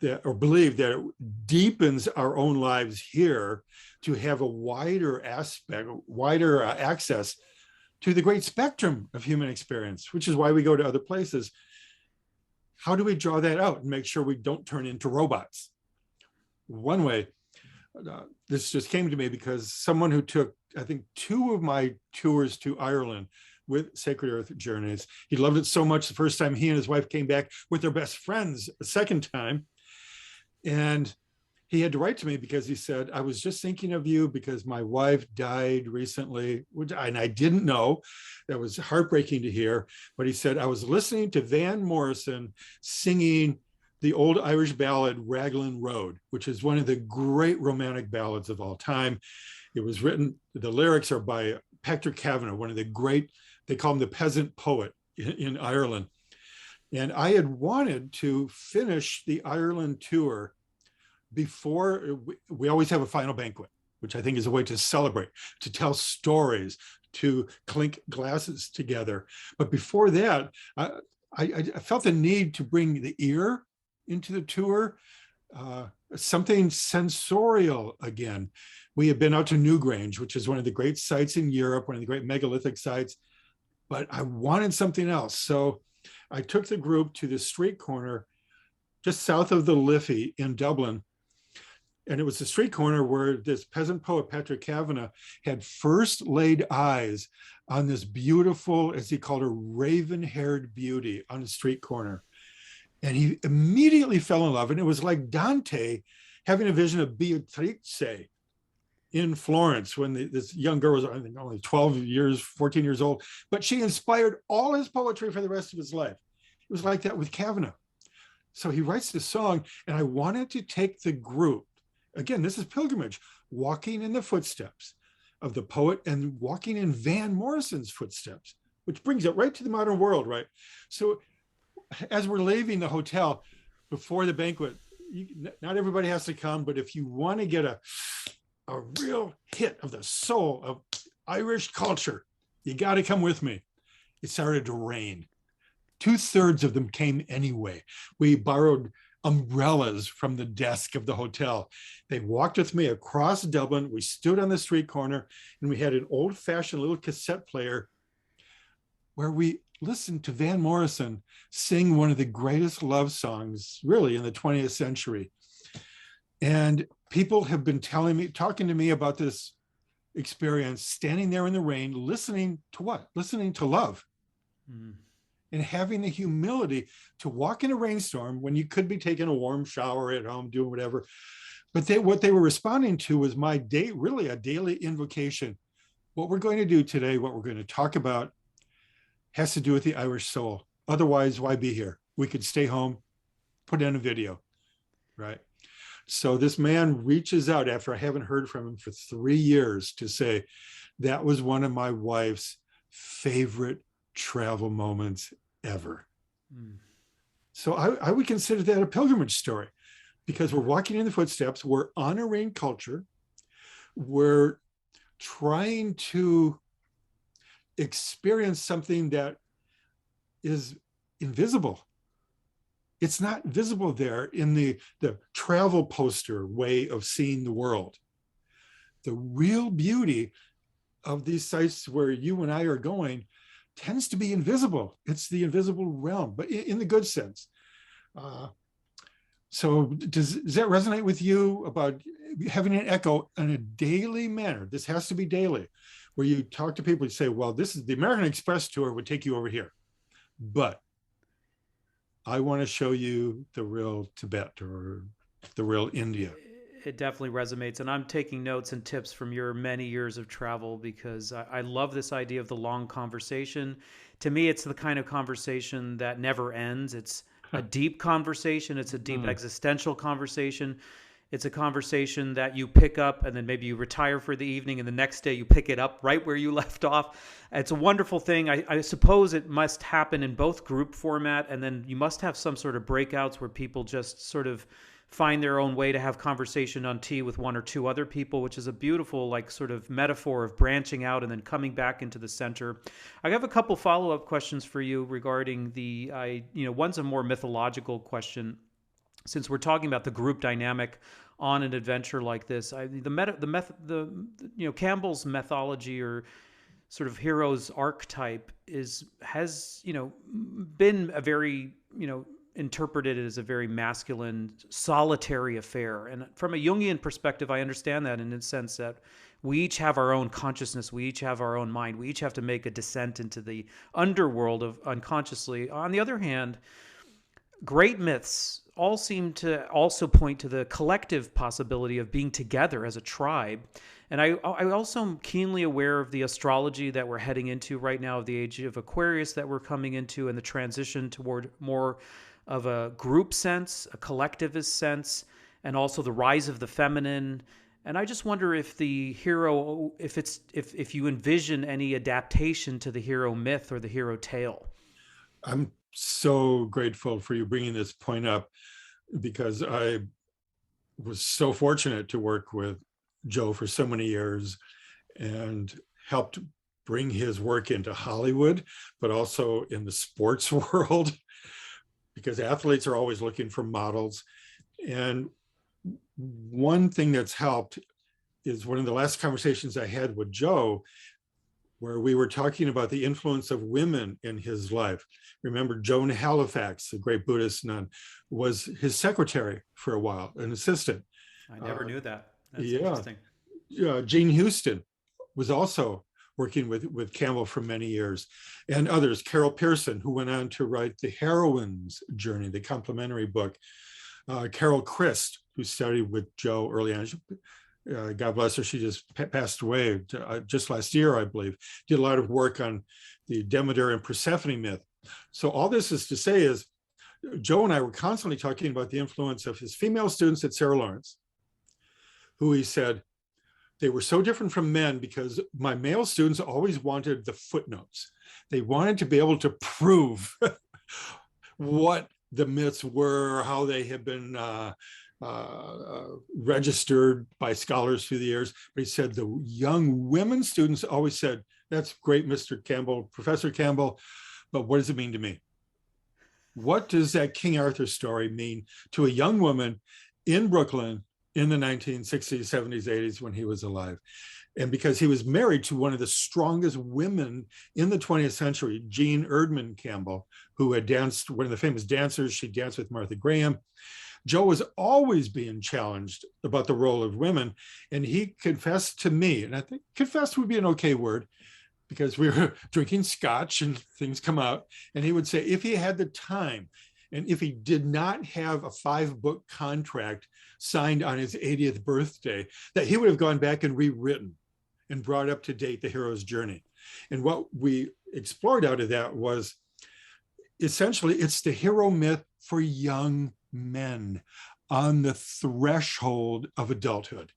that, or believe that it deepens our own lives here to have a wider access to the great spectrum of human experience, which is why we go to other places. How do we draw that out and make sure we don't turn into robots? One way, this just came to me because someone who took, I think, 2 of my tours to Ireland with Sacred Earth Journeys, he loved it so much the first time he and his wife came back with their best friends a second time. And he had to write to me because he said, I was just thinking of you because my wife died recently, and I didn't know. That was heartbreaking to hear. But he said, I was listening to Van Morrison singing the old Irish ballad, Raglan Road, which is one of the great romantic ballads of all time. It was written, the lyrics are by Patrick Kavanagh, one of the great, they call him the peasant poet in Ireland. And I had wanted to finish the Ireland tour before, we always have a final banquet, which I think is a way to celebrate, to tell stories, to clink glasses together. But before that, I felt the need to bring the ear into the tour, something sensorial again. We had been out to Newgrange, which is one of the great sites in Europe, one of the great megalithic sites, but I wanted something else. So I took the group to the street corner just south of the Liffey in Dublin. And it was the street corner where this peasant poet, Patrick Kavanagh, had first laid eyes on this beautiful, as he called her, raven-haired beauty on the street corner. And he immediately fell in love. And it was like Dante having a vision of Beatrice in Florence when this young girl was, I think, only 14 years old. But she inspired all his poetry for the rest of his life. It was like that with Kavanagh. So he writes this song, and I wanted to take the group. Again, this is pilgrimage, walking in the footsteps of the poet and walking in Van Morrison's footsteps, which brings it right to the modern world, right? So as we're leaving the hotel before the banquet, not everybody has to come, but if you want to get a real hit of the soul of Irish culture, you got to come with me. It started to rain. 2/3 of them came anyway. We borrowed umbrellas from the desk of the hotel. They walked with me across Dublin. We stood on the street corner and we had an old-fashioned little cassette player where we listened to Van Morrison sing one of the greatest love songs really in the 20th century. And people have been talking to me about this experience, standing there in the rain, listening to what? Listening to love. Mm. And having the humility to walk in a rainstorm when you could be taking a warm shower at home, doing whatever. But what they were responding to was my really a daily invocation. What we're going to do today, what we're going to talk about, has to do with the Irish soul. Otherwise, why be here? We could stay home, put in a video, right? So this man reaches out after I haven't heard from him for 3 years to say, that was one of my wife's favorite travel moments ever. Mm. So I would consider that a pilgrimage story, because we're walking in the footsteps, we're honoring culture, we're trying to experience something that is invisible. It's not visible there in the travel poster way of seeing the world. The real beauty of these sites where you and I are going tends to be invisible. It's the invisible realm, but in the good sense. So does that resonate with you about having an echo in a daily manner? This has to be daily, where you talk to people and say, well, this is the American Express tour would take you over here, but I want to show you the real Tibet or the real India. It definitely resonates. And I'm taking notes and tips from your many years of travel, because I love this idea of the long conversation. To me, it's the kind of conversation that never ends. It's a deep conversation. It's a deep existential conversation. It's a conversation that you pick up and then maybe you retire for the evening and the next day you pick it up right where you left off. It's a wonderful thing. I suppose it must happen in both group format, and then you must have some sort of breakouts where people just sort of find their own way to have conversation on tea with one or two other people, which is a beautiful like sort of metaphor of branching out and then coming back into the center. I have a couple follow-up questions for you regarding one's a more mythological question. Since we're talking about the group dynamic on an adventure like this, Campbell's mythology or sort of hero's archetype has been a very interpreted as a very masculine, solitary affair. And from a Jungian perspective, I understand that in the sense that we each have our own consciousness, we each have our own mind, we each have to make a descent into the underworld of unconsciously. On the other hand, great myths all seem to also point to the collective possibility of being together as a tribe. And I also am keenly aware of the astrology that we're heading into right now, of the age of Aquarius that we're coming into, and the transition toward more of a group sense, a collectivist sense, and also the rise of the feminine. And I just wonder if the hero, if you envision any adaptation to the hero myth or the hero tale. I'm so grateful for you bringing this point up, because I was so fortunate to work with Joe for so many years and helped bring his work into Hollywood, but also in the sports world, because athletes are always looking for models. And one thing that's helped is one of the last conversations I had with Joe, where we were talking about the influence of women in his life. Remember, Joan Halifax, the great Buddhist nun, was his secretary for a while, an assistant. I never knew that. That's interesting. Jane Houston was also working with Campbell for many years, and others. Carol Pearson, who went on to write The Heroine's Journey, the complementary book. Carol Christ, who studied with Joe early on. God bless her, she just passed away just last year, I believe. Did a lot of work on the Demeter and Persephone myth. So all this is to say is, Joe and I were constantly talking about the influence of his female students at Sarah Lawrence, who he said, they were so different from men because my male students always wanted the footnotes. They wanted to be able to prove what the myths were, how they had been registered by scholars through the years. But he said the young women students always said, that's great, Mr. Campbell, Professor Campbell, but what does it mean to me? what does that King Arthur story mean to a young woman in Brooklyn in the 1960s, 70s, 80s when he was alive? And because he was married to one of the strongest women in the 20th century, Jean Erdman Campbell, who had danced, one of the famous dancers, she danced with Martha Graham. Joe was always being challenged about the role of women. And he confessed to me, and I think confessed would be an okay word, because we were drinking scotch and things come out. And he would say, if he had the time, and if he did not have a 5-book contract signed on his 80th birthday, that he would have gone back and rewritten and brought up to date the hero's journey. And what we explored out of that was essentially it's the hero myth for young men on the threshold of adulthood.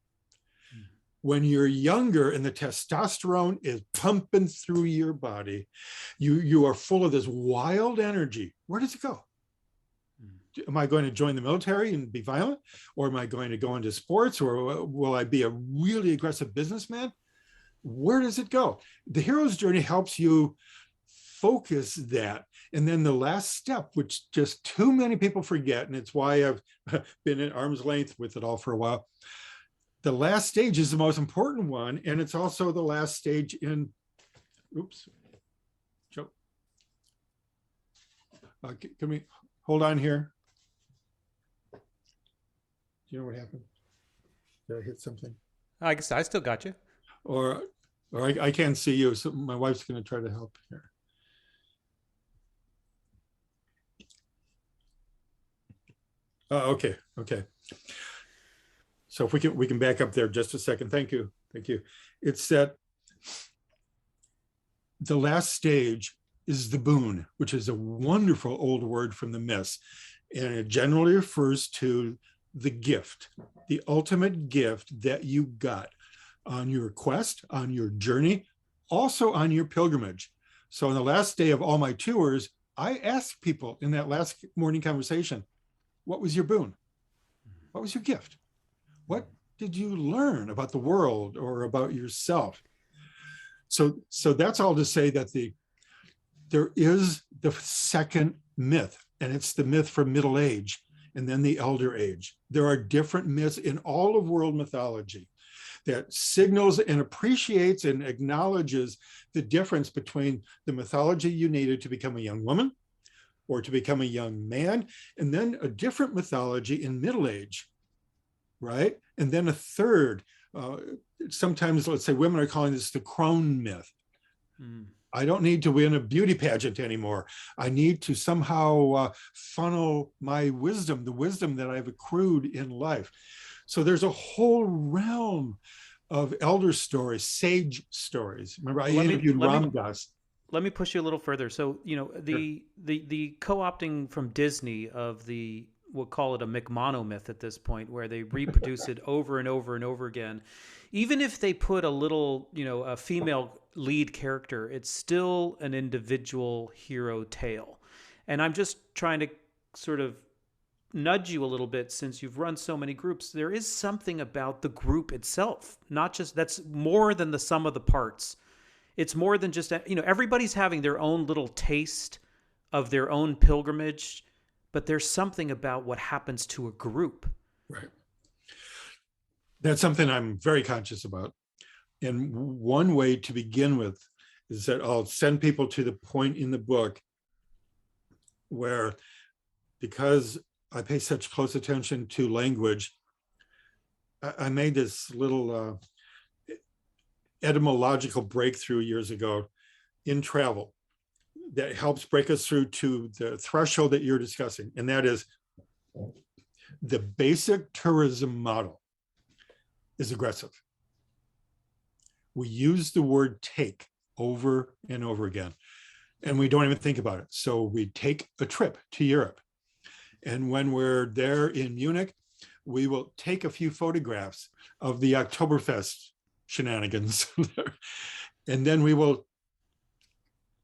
When you're younger and the testosterone is pumping through your body, you are full of this wild energy. Where does it go? Am I going to join the military and be violent? Or am I going to go into sports? Or will I be a really aggressive businessman? Where does it go? The hero's journey helps you focus that. And then the last step, which just too many people forget, and it's why I've been at arm's length with it all for a while. The last stage is the most important one, and it's also the last stage in, oops, Joe. Can we hold on here? Do you know what happened? Did I hit something? I guess I still got you. Or I can't see you, so my wife's going to try to help here. Okay. So if we can back up there just a second. Thank you. It's that the last stage is the boon, which is a wonderful old word from the myths. And it generally refers to the gift, the ultimate gift that you got on your quest, on your journey, also on your pilgrimage. So on the last day of all my tours, I asked people in that last morning conversation, what was your boon? What was your gift? What did you learn about the world or about yourself? So that's all to say that there is the second myth, and it's the myth for middle age and then the elder age. There are different myths in all of world mythology that signals and appreciates and acknowledges the difference between the mythology you needed to become a young woman or to become a young man, and then a different mythology in middle age, right? And then a third, sometimes let's say women are calling this the crone myth. I don't need to win a beauty pageant anymore. I need to somehow funnel my wisdom, the wisdom that I've accrued in life. So there's a whole realm of elder stories, sage stories. Remember, I interviewed Ram Dass. Let me push you a little further. So, you know, the co-opting from Disney of we'll call it a McMono myth at this point, where they reproduce it over and over and over again. Even if they put a little, a female lead character, it's still an individual hero tale. And I'm just trying to sort of nudge you a little bit, since you've run so many groups. There is something about the group itself, not just, that's more than the sum of the parts. It's more than just, everybody's having their own little taste of their own pilgrimage, but there's something about what happens to a group. Right. That's something I'm very conscious about. And one way to begin with is that I'll send people to the point in the book where, because I pay such close attention to language, I made this little etymological breakthrough years ago in travel that helps break us through to the threshold that you're discussing. And that is, the basic tourism model is aggressive. We use the word take over and over again, and we don't even think about it. So we take a trip to Europe. And when we're there in Munich, we will take a few photographs of the Oktoberfest shenanigans. And then we will,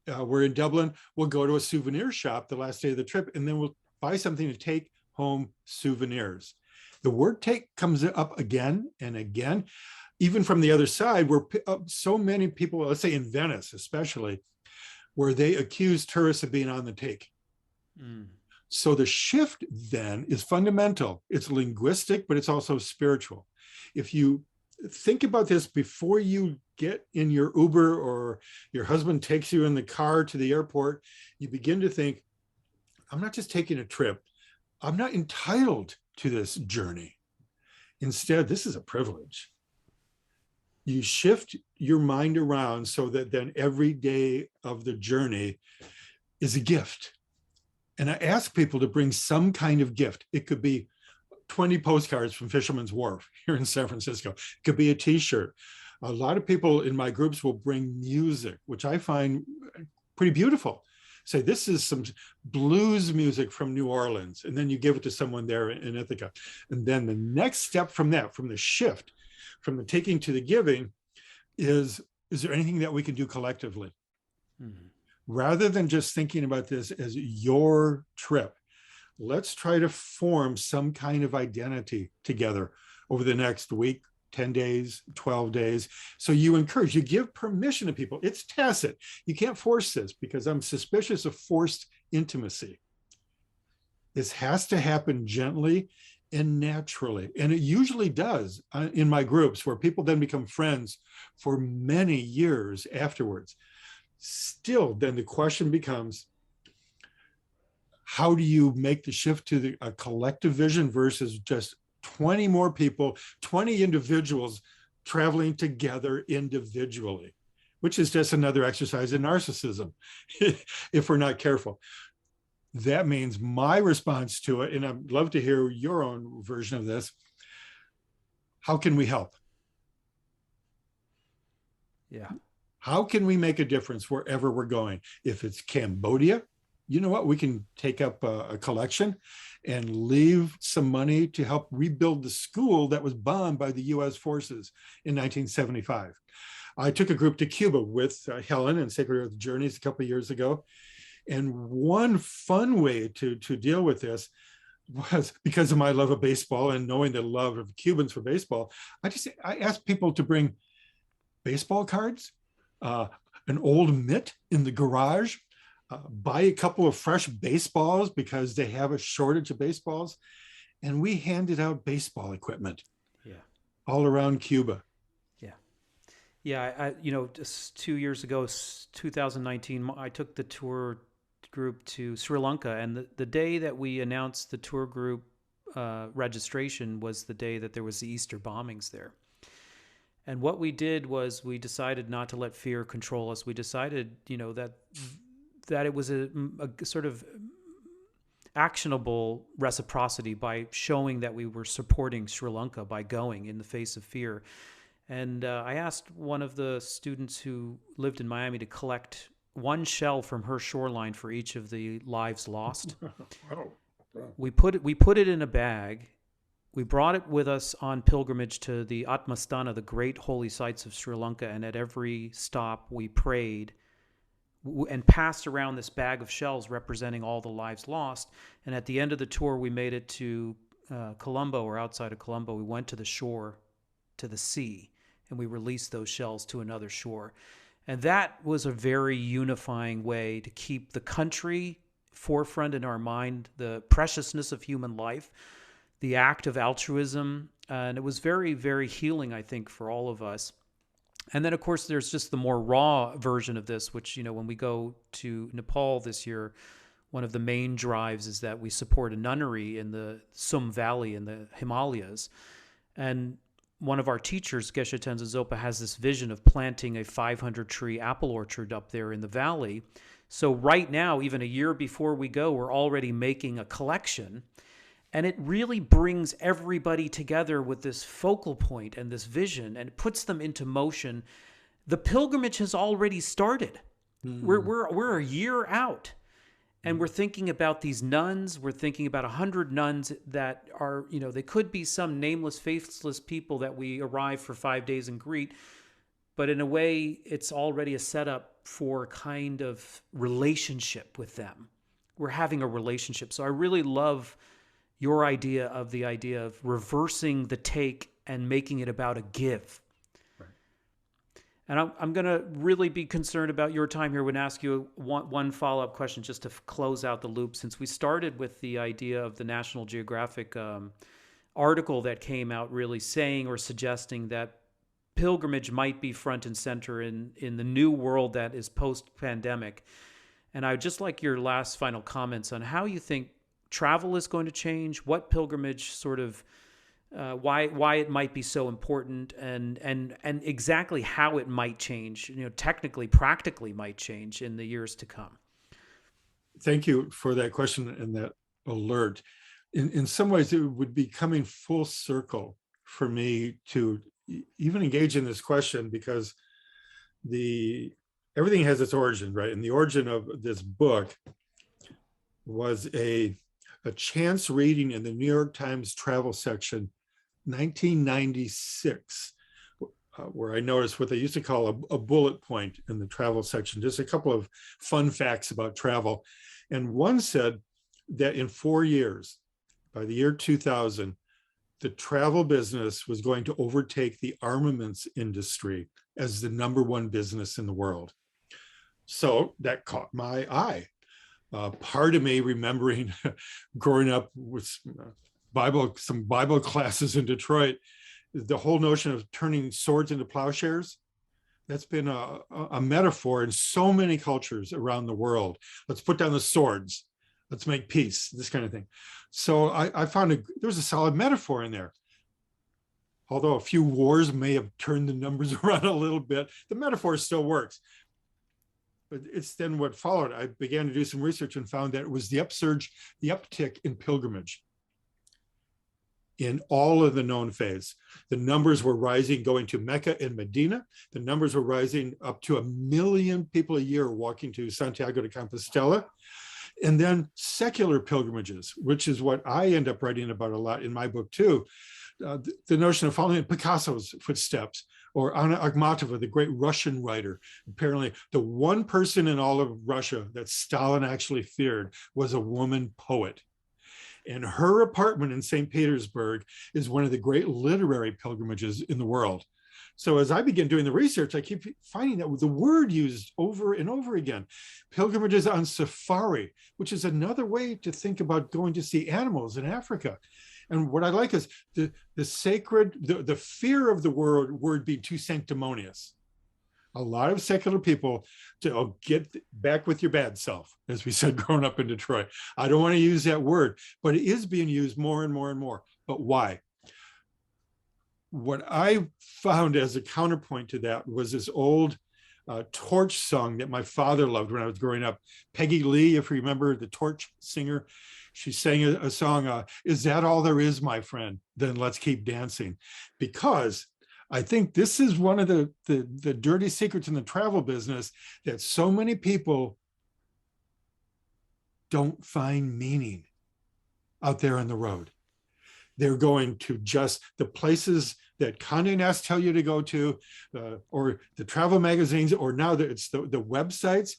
we're in Dublin, we'll go to a souvenir shop the last day of the trip, and then we'll buy something to take home souvenirs. The word take comes up again and again, even from the other side, where so many people, let's say in Venice especially, where they accuse tourists of being on the take. So the shift then is fundamental. It's linguistic, but it's also spiritual. If you think about this before you get in your Uber or your husband takes you in the car to the airport, you begin to think, I'm not just taking a trip. I'm not entitled to this journey. Instead, this is a privilege. You shift your mind around so that then every day of the journey is a gift. And I ask people to bring some kind of gift. It could be 20 postcards from Fisherman's Wharf here in San Francisco. It could be a t-shirt. A lot of people in my groups will bring music, which I find pretty beautiful. Say, this is some blues music from New Orleans, and then you give it to someone there in Ithaca. And then the next step from that, from the shift, from the taking to the giving, is there anything that we can do collectively? Mm-hmm. Rather than just thinking about this as your trip, let's try to form some kind of identity together over the next week, 10 days, 12 days. So you encourage, you give permission to people. It's tacit. You can't force this because I'm suspicious of forced intimacy. This has to happen gently and naturally. And it usually does in my groups, where people then become friends for many years afterwards. Still, then the question becomes, how do you make the shift to a collective vision versus just 20 more people, 20 individuals traveling together individually, which is just another exercise in narcissism, if we're not careful. That means my response to it, and I'd love to hear your own version of this, how can we help? Yeah. How can we make a difference wherever we're going? If it's Cambodia, you know what? We can take up a collection and leave some money to help rebuild the school that was bombed by the US forces in 1975. I took a group to Cuba with Helen and Sacred Earth Journeys a couple of years ago. And one fun way to deal with this was, because of my love of baseball and knowing the love of Cubans for baseball, I asked people to bring baseball cards, an old mitt in the garage, buy a couple of fresh baseballs because they have a shortage of baseballs. And we handed out baseball equipment all around Cuba. Yeah, just 2 years ago, 2019, I took the tour group to Sri Lanka, and the day that we announced the tour group registration was the day that there was the Easter bombings there. And what we did was we decided not to let fear control us. We decided, that it was a sort of actionable reciprocity by showing that we were supporting Sri Lanka by going in the face of fear. And I asked one of the students who lived in Miami to collect one shell from her shoreline for each of the lives lost. We put it in a bag. We brought it with us on pilgrimage to the Atmasthana, the great holy sites of Sri Lanka, and at every stop we prayed and passed around this bag of shells representing all the lives lost. And at the end of the tour, we made it to Colombo, or outside of Colombo. We went to the shore, to the sea, and we released those shells to another shore. And that was a very unifying way to keep the country forefront in our mind, the preciousness of human life, the act of altruism. And it was very, very healing, I think, for all of us. And then, of course, there's just the more raw version of this, which, when we go to Nepal this year, one of the main drives is that we support a nunnery in the Sum Valley in the Himalayas. And one of our teachers, Geshe Tenzin Zopa, has this vision of planting a 500-tree apple orchard up there in the valley. So right now, even a year before we go, we're already making a collection. And it really brings everybody together with this focal point and this vision, and it puts them into motion. The pilgrimage has already started. We're a year out. And we're thinking about these nuns. We're thinking about 100 nuns that are, they could be some nameless, faithless people that we arrive for 5 days and greet. But in a way, it's already a setup for a kind of relationship with them. We're having a relationship. So I really love your idea of reversing the take and making it about a give. Right. And I'm going to really be concerned about your time here. I would ask you one follow-up question just to close out the loop. Since we started with the idea of the National Geographic article that came out really saying or suggesting that pilgrimage might be front and center in the new world that is post-pandemic. And I would just like your last final comments on how you think travel is going to change, what pilgrimage sort of why it might be so important, and exactly how it might change, technically, practically might change in the years to come. Thank you for that question and that alert. In some ways, it would be coming full circle for me to even engage in this question, because everything has its origin, right? And the origin of this book was a chance reading in the New York Times travel section, 1996, where I noticed what they used to call a bullet point in the travel section, just a couple of fun facts about travel. And one said that in 4 years, by the year 2000, the travel business was going to overtake the armaments industry as the number 1 business in the world. So that caught my eye. Part of me remembering growing up with some Bible classes in Detroit, the whole notion of turning swords into plowshares, that's been a metaphor in so many cultures around the world. Let's put down the swords. Let's make peace, this kind of thing. So I found there was a solid metaphor in there. Although a few wars may have turned the numbers around a little bit, the metaphor still works. But it's then what followed. I began to do some research and found that it was the uptick in pilgrimage in all of the known faiths. The numbers were rising, going to Mecca and Medina. The numbers were rising up to 1 million people a year walking to Santiago de Compostela. And then secular pilgrimages, which is what I end up writing about a lot in my book too. The notion of following Picasso's footsteps, or Anna Akhmatova, the great Russian writer. Apparently, the one person in all of Russia that Stalin actually feared was a woman poet. And her apartment in St. Petersburg is one of the great literary pilgrimages in the world. So as I begin doing the research, I keep finding that the word used over and over again. Pilgrimages on safari, which is another way to think about going to see animals in Africa. And what I like is the sacred, the fear of the word being too sanctimonious. A lot of secular people to get back with your bad self, as we said growing up in Detroit. I don't want to use that word, but it is being used more and more and more. But why? What I found as a counterpoint to that was this old Torch song that my father loved when I was growing up. Peggy Lee, if you remember, the Torch singer, she sang a song, "Is that all there is, my friend? Then let's keep dancing." Because I think this is one of the dirty secrets in the travel business, that so many people don't find meaning out there on the road. They're going to just the places that Condé Nast tell you to go to, or the travel magazines, or now that it's the websites,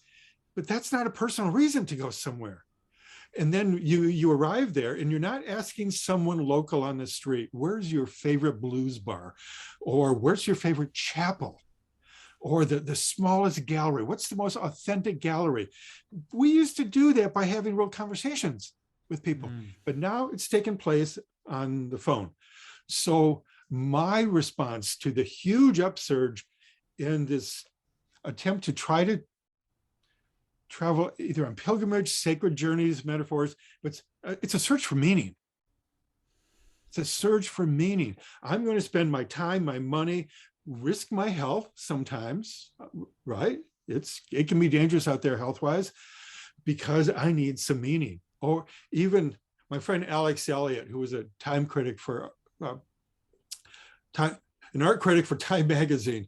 but that's not a personal reason to go somewhere. And then you arrive there and you're not asking someone local on the street, where's your favorite blues bar? Or where's your favorite chapel? Or the smallest gallery? What's the most authentic gallery? We used to do that by having real conversations with people, but now it's taken place on the phone. So my response to the huge upsurge in this attempt to try to travel either on pilgrimage, sacred journeys, metaphors, but it's a search for meaning. It's a search for meaning. I'm going to spend my time, my money, risk my health sometimes, right? It can be dangerous out there health-wise, because I need some meaning. Or even my friend Alex Elliott, who was a time critic for an art critic for Time magazine,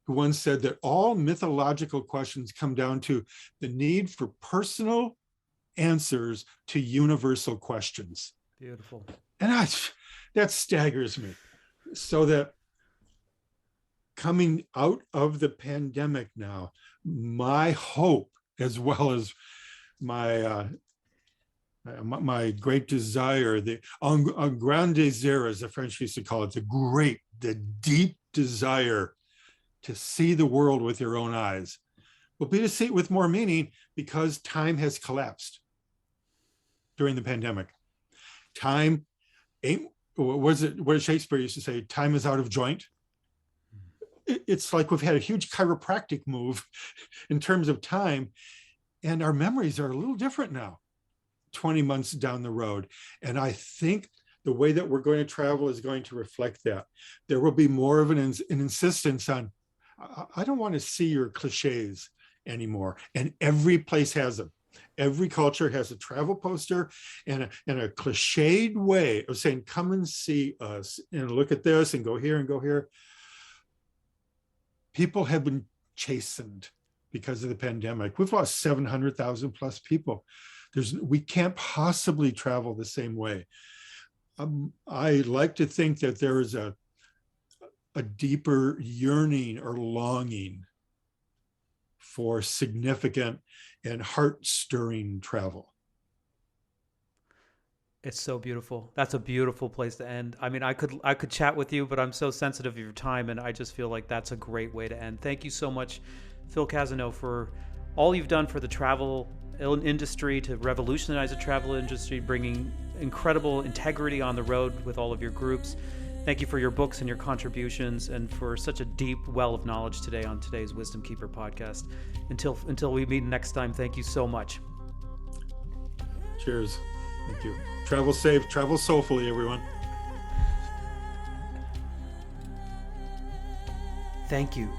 who once said that all mythological questions come down to the need for personal answers to universal questions. Beautiful. And that staggers me. So that coming out of the pandemic now, my hope, as well as my great desire, un grand désir, as the French used to call it, the deep desire to see the world with your own eyes will be to see it with more meaning, because time has collapsed during the pandemic. Time ain't, what did Shakespeare used to say? Time is out of joint. It's like we've had a huge chiropractic move in terms of time, and our memories are a little different now, 20 months down the road. And I think the way that we're going to travel is going to reflect that. There will be more of an insistence on, I don't want to see your cliches anymore. And every place has them. Every culture has a travel poster and a cliched way of saying, come and see us and look at this and go here and go here. People have been chastened because of the pandemic. We've lost 700,000 plus people. We can't possibly travel the same way. I like to think that there is a deeper yearning or longing for significant and heart-stirring travel. It's so beautiful. That's a beautiful place to end. I mean, I could chat with you, but I'm so sensitive of your time, and I just feel like that's a great way to end. Thank you so much, Phil Cousineau, for all you've done for the travel industry, to revolutionize the travel industry, bringing incredible integrity on the road with all of your groups. Thank you for your books and your contributions, and for such a deep well of knowledge today on today's Wisdom Keeper podcast. Until we meet next time, thank you so much. Cheers. Thank you. Travel safe, travel soulfully, everyone. Thank you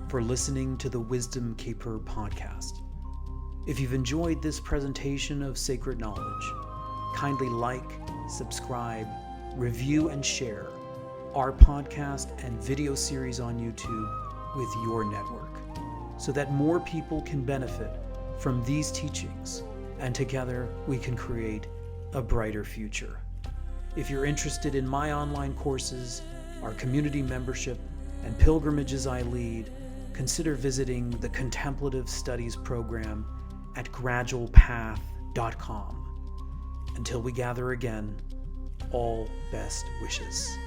for listening to the Wisdom Keeper podcast. If you've enjoyed this presentation of sacred knowledge, kindly like, subscribe, review, and share our podcast and video series on YouTube with your network, so that more people can benefit from these teachings, and together we can create a brighter future. If you're interested in my online courses, our community membership, and pilgrimages I lead, consider visiting the Contemplative Studies program at gradualpath.com. Until we gather again, all best wishes.